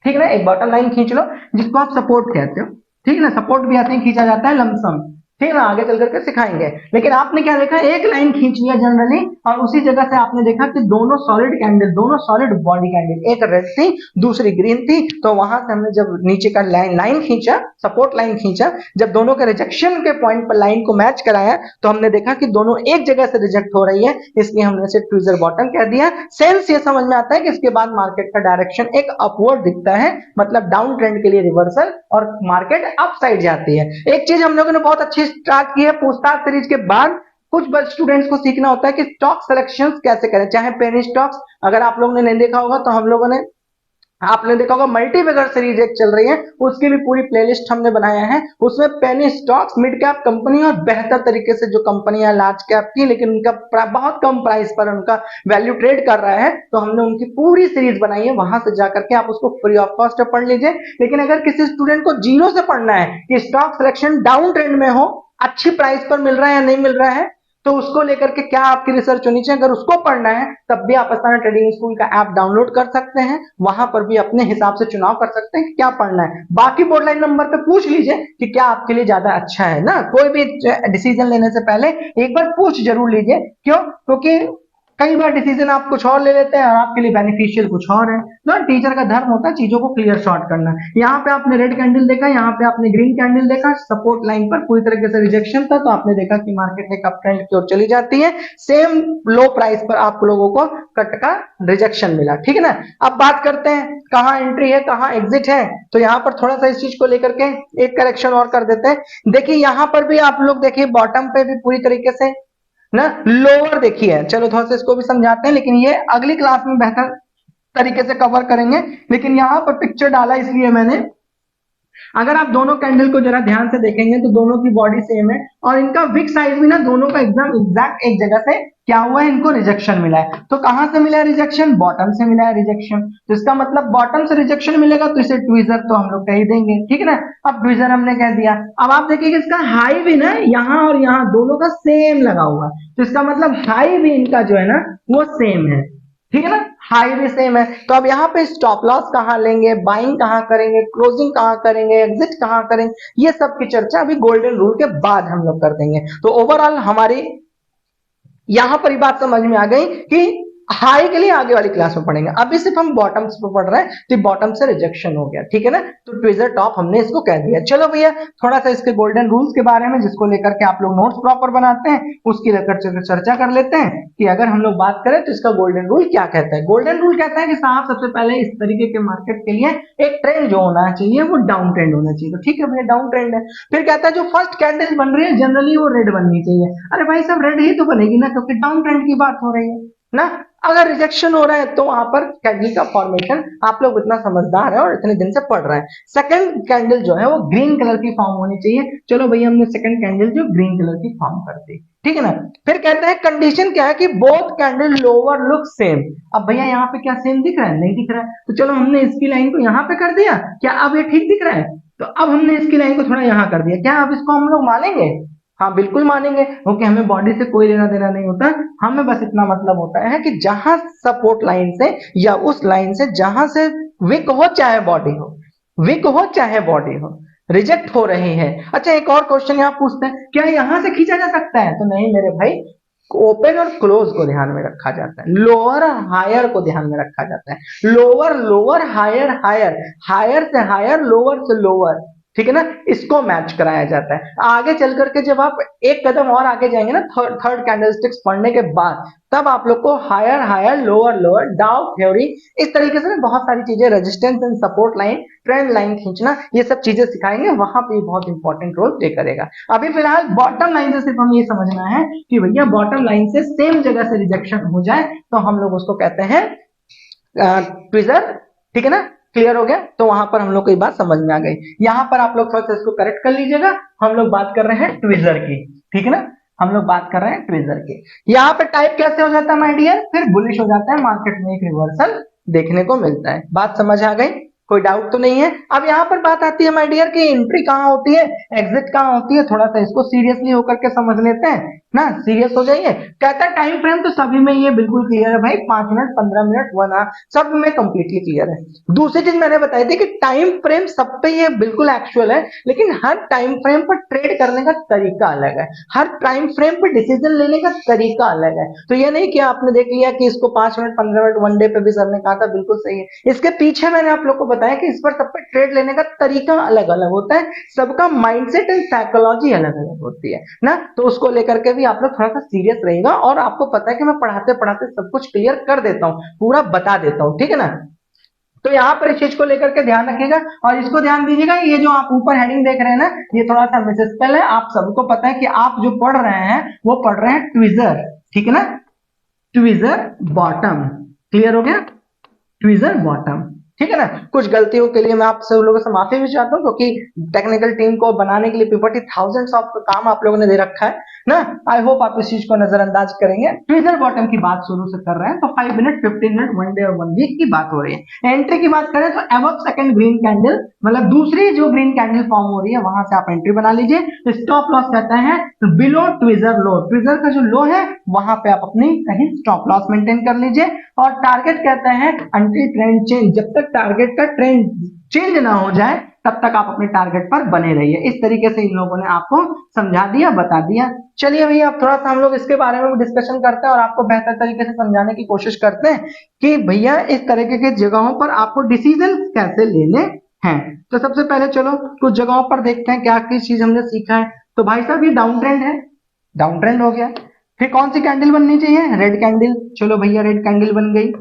ठीक है ना, एक बॉटम लाइन खींच लो जिसको आप सपोर्ट कहते हो, ठीक है ना, सपोर्ट भी ऐसे ही खींचा जाता है लमसम, ठीक है ना, आगे चल करके सिखाएंगे। लेकिन आपने क्या देखा, एक लाइन खींच लिया जनरली और उसी जगह से आपने देखा कि दोनों सॉलिड कैंडल, दोनों सॉलिड बॉडी कैंडल, एक रेड थी दूसरी ग्रीन थी, तो वहां से हमने जब नीचे का लाइन खींचा, सपोर्ट लाइन खींचा, जब दोनों के रिजेक्शन के पॉइंट पर लाइन को मैच कराया तो हमने देखा कि दोनों एक जगह से रिजेक्ट हो रही है, इसलिए हमने इसे ट्विजर बॉटम कह दिया। सेंस ये समझ में आता है कि इसके बाद मार्केट का डायरेक्शन एक अपवर्ड दिखता है, मतलब डाउन ट्रेंड के लिए रिवर्सल और मार्केट अप साइड जाती है। एक चीज हम लोगों ने बहुत अच्छी स्टार्ट की है पूछताछ सीरीज के बाद, कुछ स्टूडेंट्स को सीखना होता है कि स्टॉक सिलेक्शंस कैसे करें, चाहे पेनी स्टॉक्स, अगर आप लोगों ने नहीं देखा होगा तो हम लोगों ने, आपने देखा होगा मल्टीबैगर सीरीज एक चल रही है, उसकी भी पूरी प्लेलिस्ट हमने बनाया है, उसमें penny stocks, mid cap company और बेहतर तरीके से जो कंपनियां लार्ज कैप की लेकिन उनका बहुत कम प्राइस पर उनका वैल्यू ट्रेड कर रहा है, तो हमने उनकी पूरी सीरीज बनाई है, वहां से जाकर के आप उसको फ्री ऑफ कॉस्ट पढ़ लीजिए। लेकिन अगर किसी स्टूडेंट को जीरो से पढ़ना है कि स्टॉक सिलेक्शन डाउन ट्रेंड में हो, अच्छी प्राइस पर मिल रहा है या नहीं मिल रहा है, तो उसको लेकर के क्या आपकी रिसर्च होनी चाहिए, अगर उसको पढ़ना है तब भी आप आस्थाना ट्रेडिंग स्कूल का ऐप डाउनलोड कर सकते हैं, वहां पर भी अपने हिसाब से चुनाव कर सकते हैं कि क्या पढ़ना है। बाकी बोर्ड लाइन नंबर पे पूछ लीजिए कि क्या आपके लिए ज्यादा अच्छा है ना, कोई भी डिसीजन लेने से पहले एक बार पूछ जरूर लीजिए, क्यों, क्योंकि कई बार डिसीजन आप कुछ और ले लेते हैं और आपके लिए बेनिफिशियल कुछ और है। तो टीचर का धर्म होता है चीजों को क्लियर शॉर्ट करना। यहाँ पे आपने रेड कैंडल देखा, यहाँ पे आपने ग्रीन कैंडल देखा, सपोर्ट लाइन पर पूरी तरीके से रिजेक्शन था, तो आपने देखा कि मार्केट एक अप ट्रेंड की ओर चली जाती है, सेम लो प्राइस पर आप लोगों को कट का रिजेक्शन मिला, ठीक है ना। अब बात करते हैं कहाँ एंट्री है कहाँ एग्जिट है, तो यहाँ पर थोड़ा सा इस चीज को लेकर के एक करेक्शन और कर देते हैं। देखिए यहाँ पर भी आप लोग देखिए बॉटम पे भी पूरी तरीके से ना लोअर देखिए, चलो थोड़ा सा इसको भी समझाते हैं, लेकिन ये अगली क्लास में बेहतर तरीके से कवर करेंगे। लेकिन यहाँ पर पिक्चर डाला इसलिए मैंने, अगर आप दोनों कैंडल को जरा ध्यान से देखेंगे तो दोनों की बॉडी सेम है और इनका विक साइज भी ना दोनों का एकदम एग्जैक्ट एक जगह से क्या हुआ है, इनको रिजेक्शन मिला है। तो कहां से मिला है रिजेक्शन, बॉटम से मिला है रिजेक्शन, तो इसका मतलब बॉटम से रिजेक्शन मिलेगा तो इसे ट्विजर तो हम लोग कह ही देंगे, ठीक है ना। अब ट्विजर हमने कह दिया, अब आप देखिए इसका हाई भी ना यहाँ और यहाँ दोनों का सेम लगा हुआ है, तो इसका मतलब हाई भी इनका जो है ना वो सेम है, ठीक है ना, हाई भी सेम है। तो अब यहाँ पे स्टॉप लॉस कहाँ लेंगे, बाइंग कहाँ करेंगे, क्लोजिंग कहाँ करेंगे, एग्जिट कहाँ करेंगे, ये सब की चर्चा अभी गोल्डन रूल के बाद हम लोग कर देंगे। तो ओवरऑल हमारी यहां पर ही बात समझ में आ गई कि हाई के लिए आगे वाली क्लास में पढ़ेंगे, अभी सिर्फ हम बॉटम्स पे पढ़ रहे हैं, तो बॉटम से रिजेक्शन हो गया, ठीक है ना। तो ट्विजर टॉप हमने इसको कह दिया। चलो भैया थोड़ा सा इसके गोल्डन रूल्स के बारे में जिसको लेकर के आप लोग नोट्स प्रॉपर बनाते हैं उसकी लेकर चर्चा कर लेते हैं कि अगर हम लोग बात करें तो इसका गोल्डन रूल क्या कहता है। गोल्डन रूल कहता है कि साहब सबसे पहले इस तरीके के मार्केट के लिए एक ट्रेंड जो होना चाहिए वो डाउन ट्रेंड होना चाहिए, तो ठीक है भैया डाउन ट्रेंड है। फिर कहता है जो फर्स्ट कैंडल बन रही है जनरली वो रेड बननी चाहिए, अरे भाई सब रेड ही तो बनेगी ना, क्योंकि डाउन ट्रेंड की बात हो रही है ना। अगर रिजेक्शन हो रहा है तो वहां पर कैंडल का फॉर्मेशन, आप लोग इतना समझदार है और इतने दिन से पढ़ रहे हैं, सेकंड कैंडल जो है वो ग्रीन कलर की फॉर्म होनी चाहिए। चलो भैया हमने सेकंड कैंडल जो ग्रीन कलर की फॉर्म कर दी, ठीक है ना। फिर कहते हैं कंडीशन क्या है कि both candle lower look same. अब भैया यहाँ पे क्या सेम दिख रहा है, नहीं दिख रहा है, तो चलो हमने इसकी लाइन को यहाँ पे कर दिया, क्या अब ये ठीक दिख रहा है, तो अब हमने इसकी लाइन को थोड़ा यहाँ कर दिया, क्या अब इसको हम लोग मानेंगे, हाँ बिल्कुल मानेंगे, क्योंकि हमें बॉडी से कोई लेना देना नहीं होता, हमें बस इतना मतलब होता है कि जहां सपोर्ट लाइन से या उस लाइन से जहां से विक हो चाहे बॉडी हो, विक हो चाहे बॉडी हो, रिजेक्ट हो रही है। अच्छा एक और क्वेश्चन यहाँ पूछते हैं, क्या यहां से खींचा जा सकता है, तो नहीं मेरे भाई, ओपन और क्लोज को ध्यान में रखा जाता है, लोअर और हायर को ध्यान में रखा जाता है, lower lower higher higher, higher से हायर लोअर से लोअर, ठीक है ना, इसको मैच कराया जाता है। आगे चल करके जब आप एक कदम और आगे जाएंगे ना थर्ड कैंडलस्टिक्स पढ़ने के बाद, तब आप लोग को higher higher lower lower, Dow theory, इस तरीके से ना बहुत सारी चीजें, resistance and support line, trend line खींचना, ये सब चीजें सिखाएंगे, वहां पे बहुत इंपॉर्टेंट रोल प्ले करेगा। अभी फिलहाल बॉटम लाइन से सिर्फ हम ये समझना है कि भैया बॉटम लाइन से सेम जगह से रिजेक्शन हो जाए तो हम लोग उसको कहते हैं ट्विजर, ठीक है ना, क्लियर हो गया। तो वहां पर हम लोग को ये बात समझ में आ गई। यहां पर आप लोग थोड़ा सा इसको करेक्ट कर लीजिएगा, हम लोग बात कर रहे हैं ट्विजर की, ठीक है ना, हम लोग बात कर रहे हैं ट्विजर की। यहाँ पे टाइप कैसे हो जाता है माय डियर, फिर बुलिश हो जाता है, मार्केट में एक रिवर्सल देखने को मिलता है। बात समझ आ गई, कोई डाउट तो नहीं है। अब यहाँ पर बात आती है माय डियर की एंट्री कहाँ होती है, एग्जिट कहाँ होती है, थोड़ा सा इसको सीरियसली होकर के समझ लेते हैं ना, सीरियस हो जाइए। कहता है टाइम फ्रेम तो सभी में ये बिल्कुल क्लियर है भाई, 5 मिनट 15 मिनट 1 आवर सब में कंप्लीटली क्लियर है। दूसरी चीज मैंने बताई थी कि टाइम फ्रेम सब पे ये बिल्कुल एक्चुअल है, लेकिन हर टाइम फ्रेम पर ट्रेड करने का तरीका अलग है, हर टाइम फ्रेम पर डिसीजन लेने का तरीका अलग है। तो ये नहीं कि आपने देख लिया कि इसको 5 मिनट 15 मिनट वन डे पे भी सर ने कहा था बिल्कुल सही है, इसके पीछे मैंने आप लोग को बताया कि इस पर सब पे ट्रेड लेने का तरीका अलग अलग होता है, सबका माइंडसेट एंड साइकोलॉजी अलग अलग होती है ना। तो उसको लेकर के भी आप लोग थोड़ा सा सीरियस रहेगा, और आपको पता है कि मैं पढ़ाते पढ़ाते सब कुछ क्लियर कर देता हूँ, पूरा बता देता हूँ, ठीक है ना। तो यहाँ पर इस चीज को लेकर के ध्यान रखिएगा, और इसको ध्यान दीजिएगा, ये जो आप ऊपर हेडिंग देख रहे हैं ना, ये थोड़ा सा मिसस्पेल है, आप सबको पता है कि आप जो पढ़ रहे हैं वो पढ़ रहे हैं ट्विजर, ठीक है ना, ट्विजर बॉटम, क्लियर हो गया, ट्विजर बॉटम, ठीक है ना। कुछ गलतियों के लिए मैं आप सब लोगों से माफी भी चाहता हूँ, क्योंकि टेक्निकल टीम को बनाने के लिए पीपीटी थाउजेंड्स ऑफ काम आप लोगों ने दे रखा है ना। आई होप आप इस चीज को नजरअंदाज करेंगे। ट्विजर बॉटम की बात शुरू से कर रहे हैं तो 5 मिनट 15 मिनट 1 डे और 1 वीक की बात हो रही है। एंट्री की बात करें तो अबव सेकंड ग्रीन कैंडल, मतलब दूसरी जो ग्रीन कैंडल फॉर्म हो रही है वहां से आप एंट्री बना लीजिए। स्टॉप लॉस कहता है बिलो ट्विजर लो, ट्विजर का जो लो है वहां पे आप अपनी कहीं स्टॉप लॉस मेंटेन कर लीजिए। और टारगेट कहता है अंटिल ट्रेंड चेंज, जब तक टारगेट का ट्रेंड चेंज ना हो जाए तब तक आप अपने टारगेट पर बने रहिए। इस तरीके से इन लोगों ने आपको समझा दिया, बता दिया। चलिए भैया अब थोड़ा सा हम लोग इसके बारे में डिस्कशन करते हैं और आपको बेहतर तरीके से समझाने की कोशिश करते हैं कि भैया इस तरीके की जगहों पर आपको डिसीजन कैसे लेने हैं। तो सबसे पहले चलो कुछ जगहों पर देखते हैं क्या किस चीज हमने सीखा है। तो भाई साहब ये डाउन ट्रेंड है, डाउन ट्रेंड हो गया। फिर कौन सी कैंडल बननी चाहिए, रेड कैंडल, चलो भैया रेड कैंडल बन गई।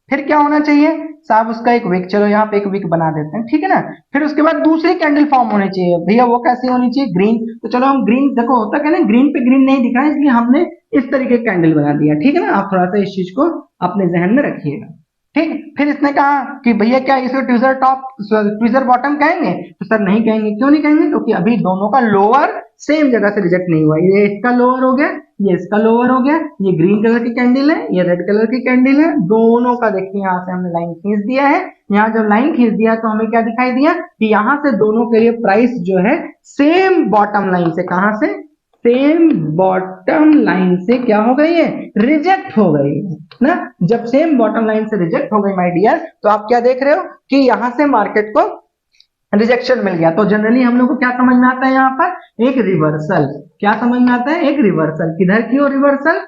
फिर क्या होना चाहिए साहब, उसका एक विक, चलो यहाँ पे एक विक बना देते हैं, ठीक है ना। फिर उसके बाद दूसरी कैंडल फॉर्म होनी चाहिए, भैया वो कैसी होनी चाहिए, ग्रीन। तो चलो हम ग्रीन, देखो होता क्या ना, ग्रीन पे ग्रीन नहीं दिख रहा है इसलिए हमने इस तरीके की कैंडल बना दिया, ठीक है ना। आप थोड़ा सा इस चीज को अपने जहन में रखिएगा, ठीक। फिर इसने कहा कि भैया क्या इसे ट्विजर टॉप ट्विजर बॉटम कहेंगे, तो सर नहीं कहेंगे। क्यों नहीं कहेंगे, क्योंकि अभी दोनों का लोअर सेम जगह से रिजेक्ट नहीं हुआ। ये इसका लोअर हो गया, ये इसका लोअर हो गया, ये ग्रीन कलर की कैंडल है, ये रेड कलर की कैंडल है, दोनों का देखिए यहाँ से हमने लाइन खींच दिया है। यहाँ जब लाइन खींच दिया तो हमें क्या दिखाई दिया कि यहाँ से दोनों के लिए प्राइस जो है सेम बॉटम लाइन से, कहां से, सेम बॉटम लाइन से क्या हो गई है, रिजेक्ट हो गई है ना। जब सेम बॉटम लाइन से रिजेक्ट हो गई माय डियर, तो आप क्या देख रहे हो कि यहां से मार्केट को रिजेक्शन मिल गया। तो जनरली हम लोग को क्या समझ में आता है, यहाँ पर एक रिवर्सल, क्या समझ में आता है, एक रिवर्सल। किधर की ओर रिवर्सल,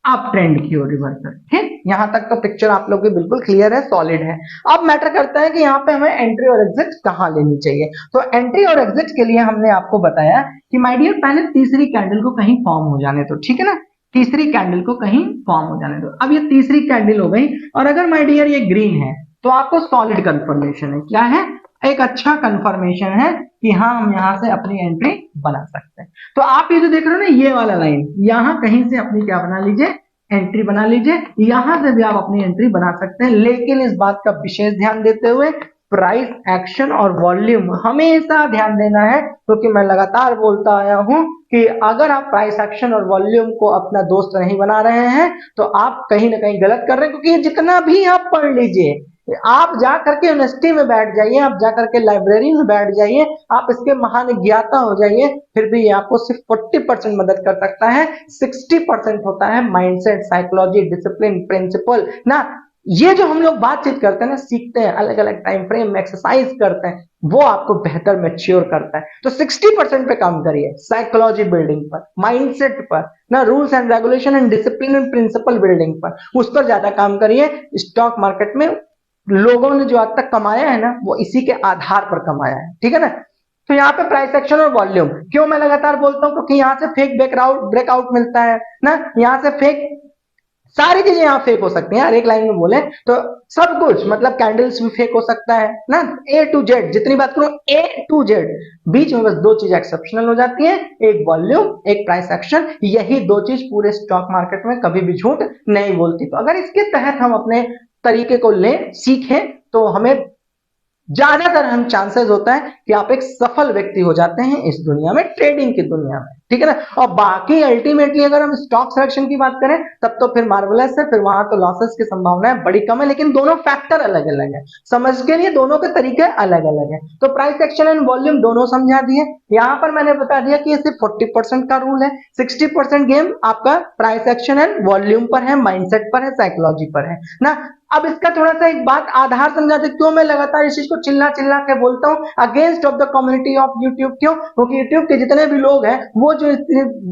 अप ट्रेंड की ओर रिवर्सल, ठीक। यहां तक तो पिक्चर आप लोग की बिल्कुल क्लियर है, सॉलिड है। अब मैटर करता है कि यहाँ पे हमें एंट्री और एग्जिट कहाँ लेनी चाहिए। तो एंट्री और एग्जिट के लिए हमने आपको बताया कि माय डियर पहले तीसरी कैंडल को कहीं फॉर्म हो जाने दो, ठीक है ना, तीसरी कैंडल को कहीं फॉर्म हो जाने दो। अब ये तीसरी कैंडल हो गई, और अगर माय डियर ये ग्रीन है तो आपको सॉलिड कंफर्मेशन है, क्या है, एक अच्छा कंफर्मेशन है कि हाँ हम यहाँ से अपनी एंट्री बना सकते हैं। तो आप ये जो देख रहे हो ना ये वाला लाइन, यहाँ कहीं से अपनी क्या बना लीजिए, एंट्री बना लीजिए। यहां से भी आप अपनी एंट्री बना सकते हैं, लेकिन इस बात का विशेष ध्यान देते हुए प्राइस एक्शन और वॉल्यूम हमेशा ध्यान देना है, क्योंकि मैं लगातार बोलता आया हूं कि अगर आप प्राइस एक्शन और वॉल्यूम को अपना दोस्त नहीं बना रहे हैं तो आप कहीं ना कहीं गलत कर रहे हैं। क्योंकि जितना भी आप पढ़ लीजिए, आप जा करके यूनिवर्सिटी में बैठ जाइए, आप जा करके लाइब्रेरी में बैठ जाइए, आप इसके महान ज्ञाता हो जाइए, फिर भी ये आपको सिर्फ 40% मदद कर सकता है। 60% होता है माइंडसेट, साइकोलॉजी, डिसिप्लिन, प्रिंसिपल ना। ये जो हम लोग बातचीत करते हैं ना, सीखते हैं, अलग अलग टाइम फ्रेम में एक्सरसाइज करते हैं, वो आपको बेहतर मैच्योर करता है। तो 60% पे काम करिए, साइकोलॉजी बिल्डिंग पर, माइंडसेट पर, ना rules and regulation and discipline and principle building पर, उस पर ज्यादा काम करिए। स्टॉक मार्केट में लोगों ने जो आज तक कमाया है ना, वो इसी के आधार पर कमाया है, ठीक है ना। तो यहाँ पे प्राइस एक्शन और वॉल्यूम क्यों मैं लगातार बोलता हूँ, क्योंकि यहाँ से फेक ब्रेकआउट मिलता है ना, यहाँ से फेक, सारी चीजें यहाँ फेक हो सकती हैं यार, एक लाइन में बोले तो सब कुछ, मतलब कैंडल्स भी फेक हो सकता है ना, ए टू जेड, जितनी बात करूं ए टू जेड। बीच में बस दो चीज एक्सेप्शनल हो जाती है, एक वॉल्यूम एक प्राइस एक्शन, यही दो चीज पूरे स्टॉक मार्केट में कभी भी झूठ नहीं बोलती। तो अगर इसके तहत हम अपने तरीके को लें, सीखें, तो हमें ज्यादातर हम चांसेस होता है कि आप एक सफल व्यक्ति हो जाते हैं इस दुनिया में, ट्रेडिंग की दुनिया में, ठीक है ना। और बाकी अल्टीमेटली अगर हम स्टॉक सिलेक्शन की बात करें, तब तो फिर मार्वलस है, फिर वहां तो लॉसेस की संभावना बड़ी कम है, लेकिन दोनों फैक्टर अलग अलग है, समझ के लिए दोनों के तरीके अलग अलग है। तो प्राइस एक्शन एंड वॉल्यूम दोनों समझा दिए। यहाँ पर मैंने बता दिया कि ये सिर्फ 40% का रूल है, 60% गेम आपका प्राइस एक्शन एंड वॉल्यूम पर है, माइंडसेट पर है, साइकोलॉजी पर है ना। अब इसका थोड़ा सा एक बात आधार समझाते, क्यों मैं लगातार इस चीज को चिल्ला चिल्ला के बोलता हूँ against of the community of YouTube, क्यों, क्योंकि यूट्यूब के जितने भी लोग हैं वो जो इस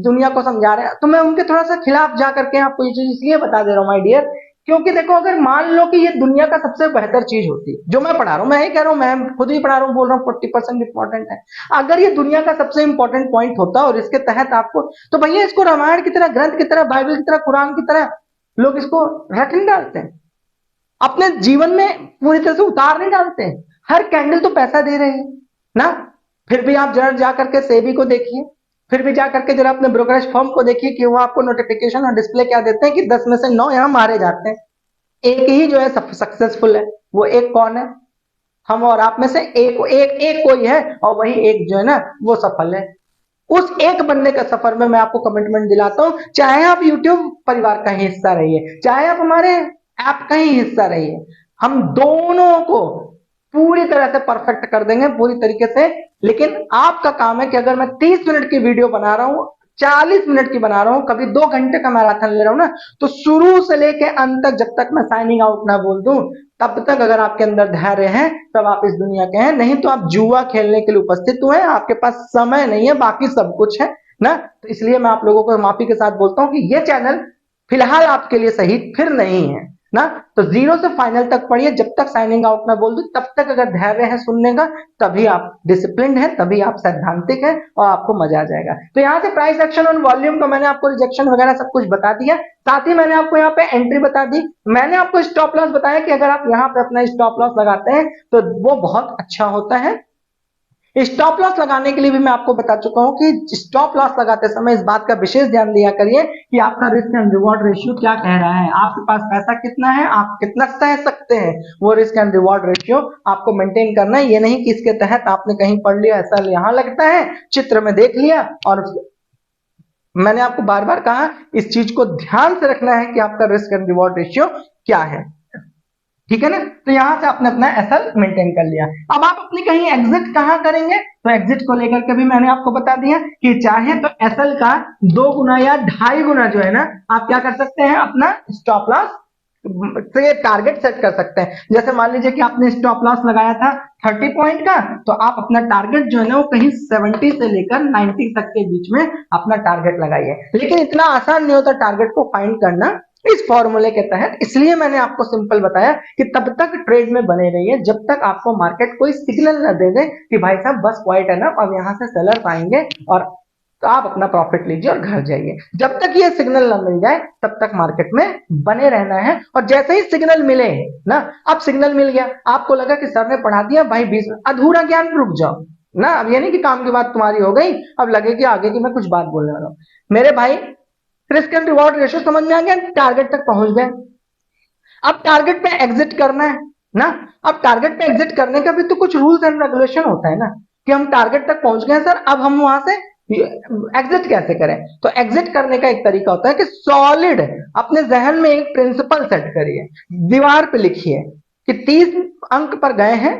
दुनिया को समझा रहे हैं, तो मैं उनके थोड़ा सा खिलाफ जा करके आपको ये चीज इसलिए बता दे रहा हूँ माय डियर, क्योंकि देखो अगर मान लो कि ये दुनिया का सबसे बेहतर चीज होती है जो मैं पढ़ा रहा हूँ, मैं ही कह रहा हूँ, मैं खुद ही पढ़ा रहा हूँ, बोल रहा हूँ 40% इंपॉर्टेंट है, अगर ये दुनिया का सबसे इंपॉर्टेंट पॉइंट होता और इसके तहत आपको, तो भैया इसको रामायण की तरह, ग्रंथ की तरह, बाइबल की तरह, कुरान की तरह लोग इसको रट नहीं डालते हैं, अपने जीवन में पूरी तरह से उतार नहीं डालते हैं। हर कैंडल तो पैसा दे रही है ना। फिर भी आप जरा जा करके सेबी को देखिए, फिर भी जा करके जरा अपने ब्रोकरेज फर्म को देखिए कि वो आपको नोटिफिकेशन और डिस्प्ले क्या देते हैं कि 10 में से 9 यहाँ मारे जाते हैं, एक ही जो है सक्सेसफुल है। वो एक कौन है? हम और आप में से एक एक एक कोई है, और वही एक जो है ना वो सफल है। उस एक बनने का सफर में मैं आपको कमिटमेंट दिलाता हूं, चाहे आप यूट्यूब परिवार का ही हिस्सा रहिए, चाहे आप हमारे ऐप का ही हिस्सा रहिए, हम दोनों को पूरी तरह से परफेक्ट कर देंगे, पूरी तरीके से। लेकिन आपका काम है कि अगर मैं 30 मिनट की वीडियो बना रहा हूं, 40 मिनट की बना रहा हूं, कभी 2 घंटे का मैराथन ले रहा हूं ना, तो शुरू से लेके अंत तक, जब तक मैं साइनिंग आउट ना बोल दूं, तब तक अगर आपके अंदर धैर्य है, तब आप इस दुनिया के हैं, नहीं तो आप जुआ खेलने के लिए उपस्थित हुए हैं, आपके पास समय नहीं है, बाकी सब कुछ है ना। तो इसलिए मैं आप लोगों को माफी के साथ बोलता हूं कि ये चैनल फिलहाल आपके लिए सही फिर नहीं है ना। तो जीरो से फाइनल तक पढ़िए, जब तक साइनिंग आउट ना बोल दूं, तब तक अगर धैर्य है सुनने का, तभी आप डिसिप्लिन है, तभी आप सैद्धांतिक है, और आपको मजा आ जाएगा। तो यहाँ से प्राइस एक्शन और वॉल्यूम का मैंने आपको रिजेक्शन वगैरह सब कुछ बता दिया, साथ ही मैंने आपको यहाँ पे एंट्री बता दी, मैंने आपको स्टॉप लॉस बताया कि अगर आप यहाँ पे अपना स्टॉप लॉस लगाते हैं तो वो बहुत अच्छा होता है। स्टॉप लॉस लगाने के लिए भी मैं आपको बता चुका हूं कि स्टॉप लॉस लगाते समय इस बात का विशेष ध्यान दिया करिए कि आपका रिस्क एंड रिवॉर्ड रेशियो क्या कह रहा है, आपके पास पैसा कितना है, आप कितना सह सकते हैं, वो रिस्क एंड रिवॉर्ड रेशियो आपको मेंटेन करना है। ये नहीं कि इसके तहत आपने कहीं पढ़ लिया, ऐसा यहाँ लगता है, चित्र में देख लिया, और मैंने आपको बार बार कहा इस चीज को ध्यान से रखना है कि आपका रिस्क एंड रिवॉर्ड रेशियो क्या है, ठीक है ना। तो यहां से आपने अपना एसएल मेंटेन कर लिया। अब आप अपनी कहीं एग्जिट कहां करेंगे, तो एग्जिट को लेकर के भी मैंने आपको बता दिया कि चाहे तो एसएल का 2 गुना या 2.5 गुना जो है ना, आप क्या कर सकते हैं, अपना स्टॉप लॉस से टारगेट सेट कर सकते हैं। जैसे मान लीजिए कि आपने स्टॉप लॉस लगाया था 30 पॉइंट का, तो आप अपना टारगेट जो है ना वो कहीं 70 से लेकर 90 तक के बीच में अपना टारगेट लगाइए। लेकिन इतना आसान नहीं होता टारगेट को फाइंड करना इस फॉर्मूले के तहत, इसलिए मैंने आपको सिंपल बताया कि तब तक ट्रेड में बने रहिए जब तक आपको मार्केट कोई सिग्नल न दे दे कि भाई साहब बस क्वाइट है ना, अब यहां से सेलर आएंगे और तो आप अपना प्रॉफिट लीजिए और घर जाइए। जब तक ये सिग्नल ना मिल जाए तब तक मार्केट में बने रहना है। और जैसे ही सिग्नल मिले ना, अब सिग्नल मिल गया, आपको लगा कि सर ने पढ़ा दिया भाई 20, अधूरा ज्ञान, रुक जाओ ना, अब ये नहीं कि काम की बात तुम्हारी हो गई, अब लगे कि आगे की मैं कुछ बात बोलने वाला हूं। मेरे भाई रिस्क एंड रिवॉर्ड रेशियो समझ में आ गया, टारगेट तक पहुंच गए, अब टारगेट पे एग्जिट करना है ना। अब टारगेट पे एग्जिट करने का भी तो कुछ रूल्स एंड रेगुलेशन होता है ना, कि हम टारगेट तक पहुंच गए सर, अब हम वहां से एग्जिट कैसे करें। तो एग्जिट करने का एक तरीका होता है कि सॉलिड अपने जहन में एक प्रिंसिपल सेट करिए, दीवार पे लिखिए कि 30 अंक पर गए हैं,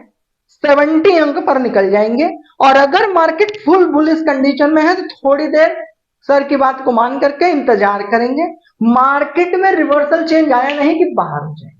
70 अंक पर निकल जाएंगे, और अगर मार्केट फुल बुलिश कंडीशन में है तो थोड़ी देर सर की बात को मान करके इंतजार करेंगे, मार्केट में रिवर्सल चेंज आया नहीं कि बाहर हो जाए,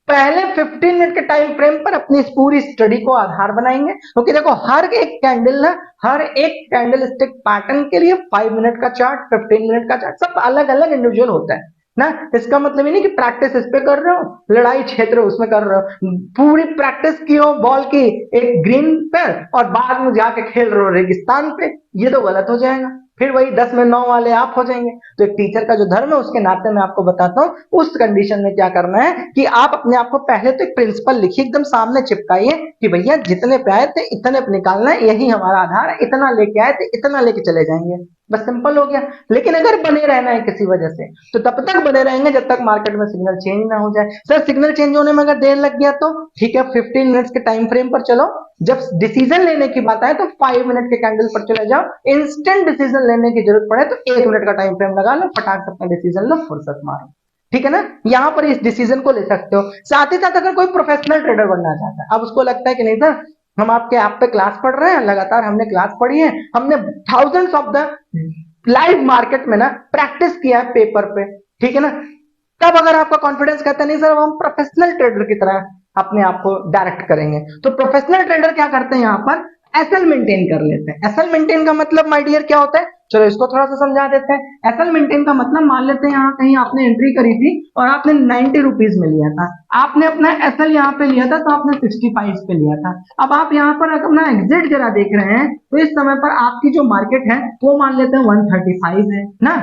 पहले 15 मिनट के टाइम फ्रेम पर अपनी इस पूरी स्टडी को आधार बनाएंगे, क्योंकि देखो हर एक कैंडल ना, हर एक कैंडल स्टिक पैटर्न के लिए 5 मिनट का चार्ट, 15 मिनट का चार्ट, सब अलग अलग इंडिविजुअल होता है ना। इसका मतलब ये नहीं कि प्रैक्टिस इस पे कर रहे हो, लड़ाई क्षेत्र उसमें कर रहे हो, पूरी प्रैक्टिस की हो बॉल की एक ग्रीन पर और बाद में जाके खेल रहे हो रेगिस्तान पे, ये तो गलत हो जाएगा। फिर वही 10 में 9 वाले आप हो जाएंगे। तो एक टीचर का जो धर्म है उसके नाते मैं आपको बताता हूं उस कंडीशन में क्या करना है कि आप अपने आप को पहले तो एक प्रिंसिपल लिखिए, एकदम सामने चिपकाइए कि भैया जितने पे आए थे इतने पे निकालना है, यही हमारा आधार है, इतना लेके आए थे इतना लेके चले जाएंगे, बस सिंपल हो गया। लेकिन अगर बने रहना है किसी वजह से तो तब तक बने रहेंगे जब तक मार्केट में सिग्नल चेंज ना हो जाए। सर सिग्नल चेंज होने में अगर देर लग गया तो ठीक है, 15 मिनट्स के टाइम फ्रेम पर चलो, जब डिसीजन लेने की बात आए तो 5 मिनट के कैंडल पर चले जाओ, इंस्टेंट डिसीजन लेने की जरूरत पड़े तो 1 मिनट का टाइम फ्रेम लगा लो, फटाक से अपना डिसीजन लो, फुर्सत मारो, ठीक है ना। यहां पर इस डिसीजन को ले सकते हो। साथ ही साथ अगर कोई प्रोफेशनल ट्रेडर बनना चाहता है, अब उसको लगता है कि नहीं सर हम आपके ऐप पे क्लास पढ़ रहे हैं, लगातार हमने क्लास पढ़ी है, हमने thousands of the live market में ना प्रैक्टिस किया है पेपर पे, ठीक है ना। तब अगर आपका कॉन्फिडेंस कहता है नहीं सर हम प्रोफेशनल ट्रेडर की तरह अपने आप को डायरेक्ट करेंगे, तो प्रोफेशनल ट्रेडर क्या करते हैं यहाँ पर एसएल मेंटेन कर लेते हैं। एसएल मेंटेन का मतलब माय डियर क्या होता है, चलो इसको थोड़ा सा समझा देते हैं। एसएल मेंटेन का मतलब मान लेते हैं यहाँ कहीं आपने एंट्री करी थी और आपने 90 रुपीज में लिया था, आपने अपना एसएल यहाँ पे लिया था तो आपने 65 पे लिया था। अब आप यहाँ पर अपना एग्जिट जरा देख रहे हैं तो इस समय पर आपकी जो मार्केट है वो मान लेते हैं 135 है ना,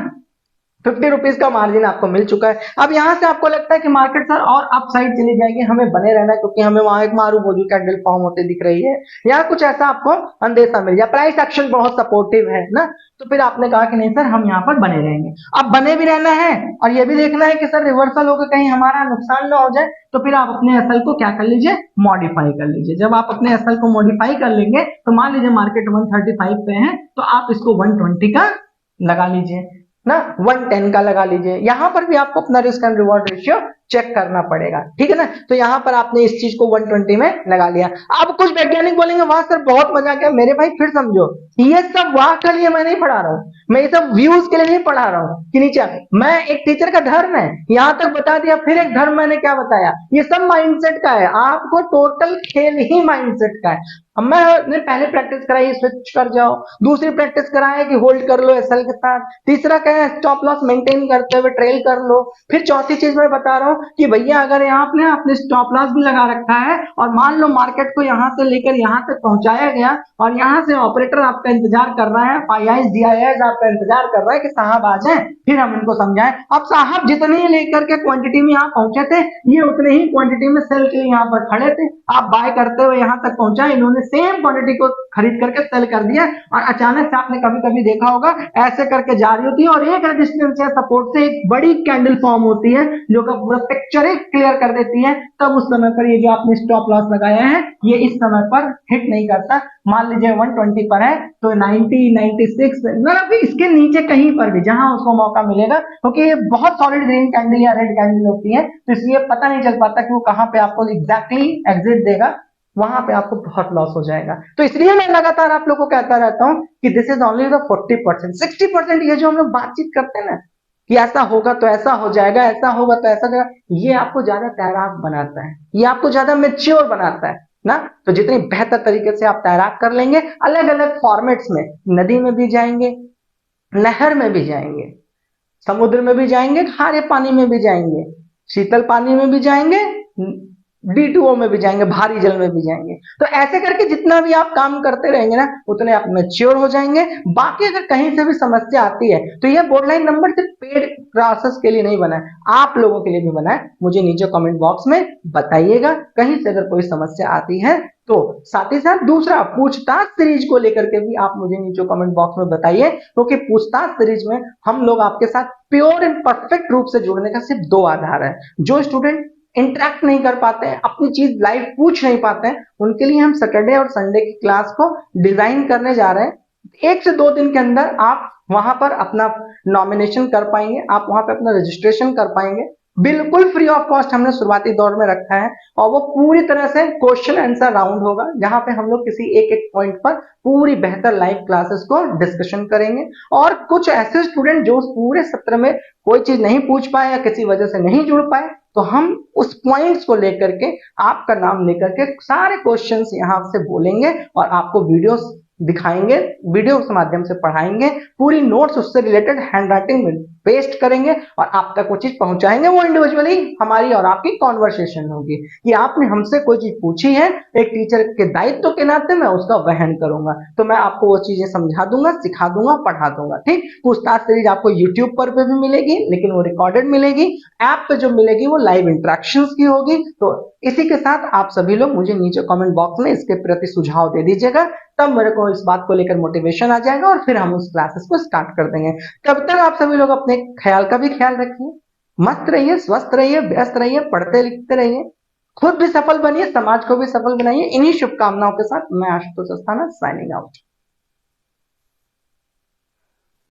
50 रुपीज का मार्जिन आपको मिल चुका है। अब यहां से आपको लगता है कि मार्केट सर और अप साइड चली जाएगी, हमें बने रहना है क्योंकि हमें वहां एक मारू बोजू कैंडल फॉर्म होते दिख रही है या कुछ ऐसा आपको अंदेशा मिल गया, प्राइस एक्शन बहुत सपोर्टिव है ना, तो फिर आपने कहा कि नहीं सर हम यहाँ पर बने रहेंगे। अब बने भी रहना है और ये भी देखना है कि सर रिवर्सल होकर कहीं हमारा नुकसान ना हो जाए, तो फिर आप अपने एसएल को क्या कर लीजिए, मॉडिफाई कर लीजिए। जब आप अपने एसएल को मॉडिफाई कर लेंगे तो मान लीजिए मार्केट 135 पे है तो आप इसको 120 का लगा लीजिए ना, 110 का लगा लीजिए। यहां पर भी आपको अपना risk and reward ratio check करना पड़ेगा, ठीक है ना। तो यहां पर आपने इस चीज को 120 में लगा लिया। अब कुछ वैज्ञानिक बोलेंगे वाह सर बहुत मजा किया, मेरे भाई फिर समझो ये सब वाह के लिए मैं नहीं पढ़ा रहा हूं, मैं ये सब व्यूज के लिए नहीं पढ़ा रहा हूं कि नीचे मैं एक टीचर का धर्म है यहां तक बता दिया, फिर एक धर्म मैंने क्या बताया, ये सब माइंडसेट का है, आपको टोटल खेल ही माइंडसेट का है। हमने पहले प्रैक्टिस कराई स्विच कर जाओ, दूसरी प्रैक्टिस कराया कि होल्ड कर लो एसएल के साथ, तीसरा क्या है स्टॉप लॉस मेंटेन करते हुए ट्रेल कर लो, फिर चौथी चीज मैं बता रहा हूं कि भैया अगर यहाँ आपने अपने स्टॉप लॉस भी लगा रखा है और मान लो मार्केट को यहाँ से लेकर यहाँ तक पहुंचाया गया और यहाँ से ऑपरेटर आपका इंतजार कर रहा है, आईआईएस डीआईएस आपका इंतजार कर रहा है कि साहब आ जाए फिर हम इनको समझाएं। अब साहब जितने ही लेकर के क्वांटिटी में यहाँ पहुंचे थे ये उतने ही क्वांटिटी में सेल के लिए यहाँ पर खड़े थे, आप बाय करते हुए यहाँ तक पहुंचा, इन्होंने सेम क्वांटिटी को खरीद करके सेल कर दिया और अचानक से आपने कभी कभी देखा होगा ऐसे करके जा रही होती है और एक रेजिस्टेंस या सपोर्ट से एक बड़ी कैंडल फॉर्म होती है जो का पूरा पिक्चर ही क्लियर कर देती है। तब उस समय पर ये जो आपने स्टॉप लॉस लगाया है ये इस समय पर हिट नहीं करता। मान लीजिए 120 पर है तो 90 96 मतलब इसके नीचे कहीं पर भी जहां उसको मौका मिलेगा, क्योंकि ये बहुत सॉलिड ग्रीन कैंडल या रेड कैंडल होती है तो इसलिए पता नहीं चल पाता कि वो कहां पे आपको एग्जैक्टली एग्जिट देगा, वहां पे आपको बहुत लॉस हो जाएगा। तो इसलिए मैं लगातार आप लोगों को कहता रहता हूं कि दिस इज ओनली द 40%, 60% ये जो हम लोग बातचीत करते हैं ना कि ऐसा होगा तो ऐसा हो जाएगा, ऐसा होगा तो ऐसा जाएगा, ये आपको ज्यादा तैराक बनाता है, ये आपको ज्यादा मेच्योर बनाता है ना। तो जितनी बेहतर तरीके से आप तैराक कर लेंगे अलग अलग फॉर्मेट्स में, नदी में भी जाएंगे, नहर में भी जाएंगे, समुद्र में भी जाएंगे, खारे पानी में भी जाएंगे, शीतल पानी में भी जाएंगे, D2O में भी जाएंगे, भारी जल में भी जाएंगे। तो ऐसे करके जितना भी आप काम करते रहेंगे ना उतने आप मैच्योर हो जाएंगे। बाकी अगर कहीं से भी समस्या आती है तो ये बोर्ड लाइन नंबर सिर्फ पेड क्लासेस के लिए नहीं बना है, आप लोगों के लिए भी बना है। मुझे नीचे कमेंट बॉक्स में बताइएगा कहीं से अगर कोई समस्या आती है तो। साथ ही साथ दूसरा पूछताछ सीरीज को लेकर के भी आप मुझे नीचे कमेंट बॉक्स में बताइए, क्योंकि पूछताछ सीरीज में हम लोग आपके साथ प्योर एंड परफेक्ट रूप से जुड़ने का सिर्फ 2 आधार है। जो स्टूडेंट इंटरेक्ट नहीं कर पाते हैं, अपनी चीज लाइव पूछ नहीं पाते हैं, उनके लिए हम सैटरडे और संडे की क्लास को डिजाइन करने जा रहे हैं। 1 से 2 दिन के अंदर आप वहां पर अपना नॉमिनेशन कर पाएंगे, आप वहां पर अपना रजिस्ट्रेशन कर पाएंगे, बिल्कुल फ्री ऑफ कॉस्ट हमने शुरुआती दौर में रखा है और वो पूरी तरह से क्वेश्चन आंसर राउंड होगा जहां पे हम लोग किसी एक एक पॉइंट पर पूरी बेहतर लाइव क्लासेस को डिस्कशन करेंगे। और कुछ ऐसे स्टूडेंट जो उस पूरे सत्र में कोई चीज नहीं पूछ पाए या किसी वजह से नहीं जुड़ पाए तो हम उस पॉइंट्स को लेकर के आपका नाम लेकर के सारे क्वेश्चंस यहाँ से बोलेंगे और आपको वीडियोस दिखाएंगे, वीडियो के माध्यम से पढ़ाएंगे, पूरी नोट्स उससे रिलेटेड हैंड राइटिंग में पेस्ट करेंगे और आप तक वो चीज पहुंचाएंगे। वो इंडिविजुअली हमारी और आपकी कॉन्वर्सेशन होगी कि आपने हमसे कोई चीज पूछी है, एक टीचर के दायित्व के नाते मैं उसका वहन करूंगा, तो मैं आपको वो चीजें समझा दूंगा, सिखा दूंगा, पढ़ा दूंगा। ठीक, पूछताछ सीरीज आपको यूट्यूब पर भी मिलेगी, लेकिन वो रिकॉर्डेड मिलेगी। ऐप पे जो मिलेगी वो लाइव इंटरेक्शंस की होगी। तो इसी के साथ आप सभी लोग मुझे नीचे कमेंट बॉक्स में इसके प्रति सुझाव दे दीजिएगा, तब मेरे को इस बात को लेकर मोटिवेशन आ जाएगा और फिर हम उस क्लासेस को स्टार्ट कर देंगे। तब तक आप सभी लोग अपने ख्याल का भी ख्याल रखिए, मस्त रहिए, स्वस्थ रहिए, व्यस्त रहिए, पढ़ते लिखते रहिए, खुद भी सफल बनिए, समाज को भी सफल बनाइए। इन्हीं शुभकामनाओं के साथ मैं आशुतोष अस्थाना साइनिंग आउट।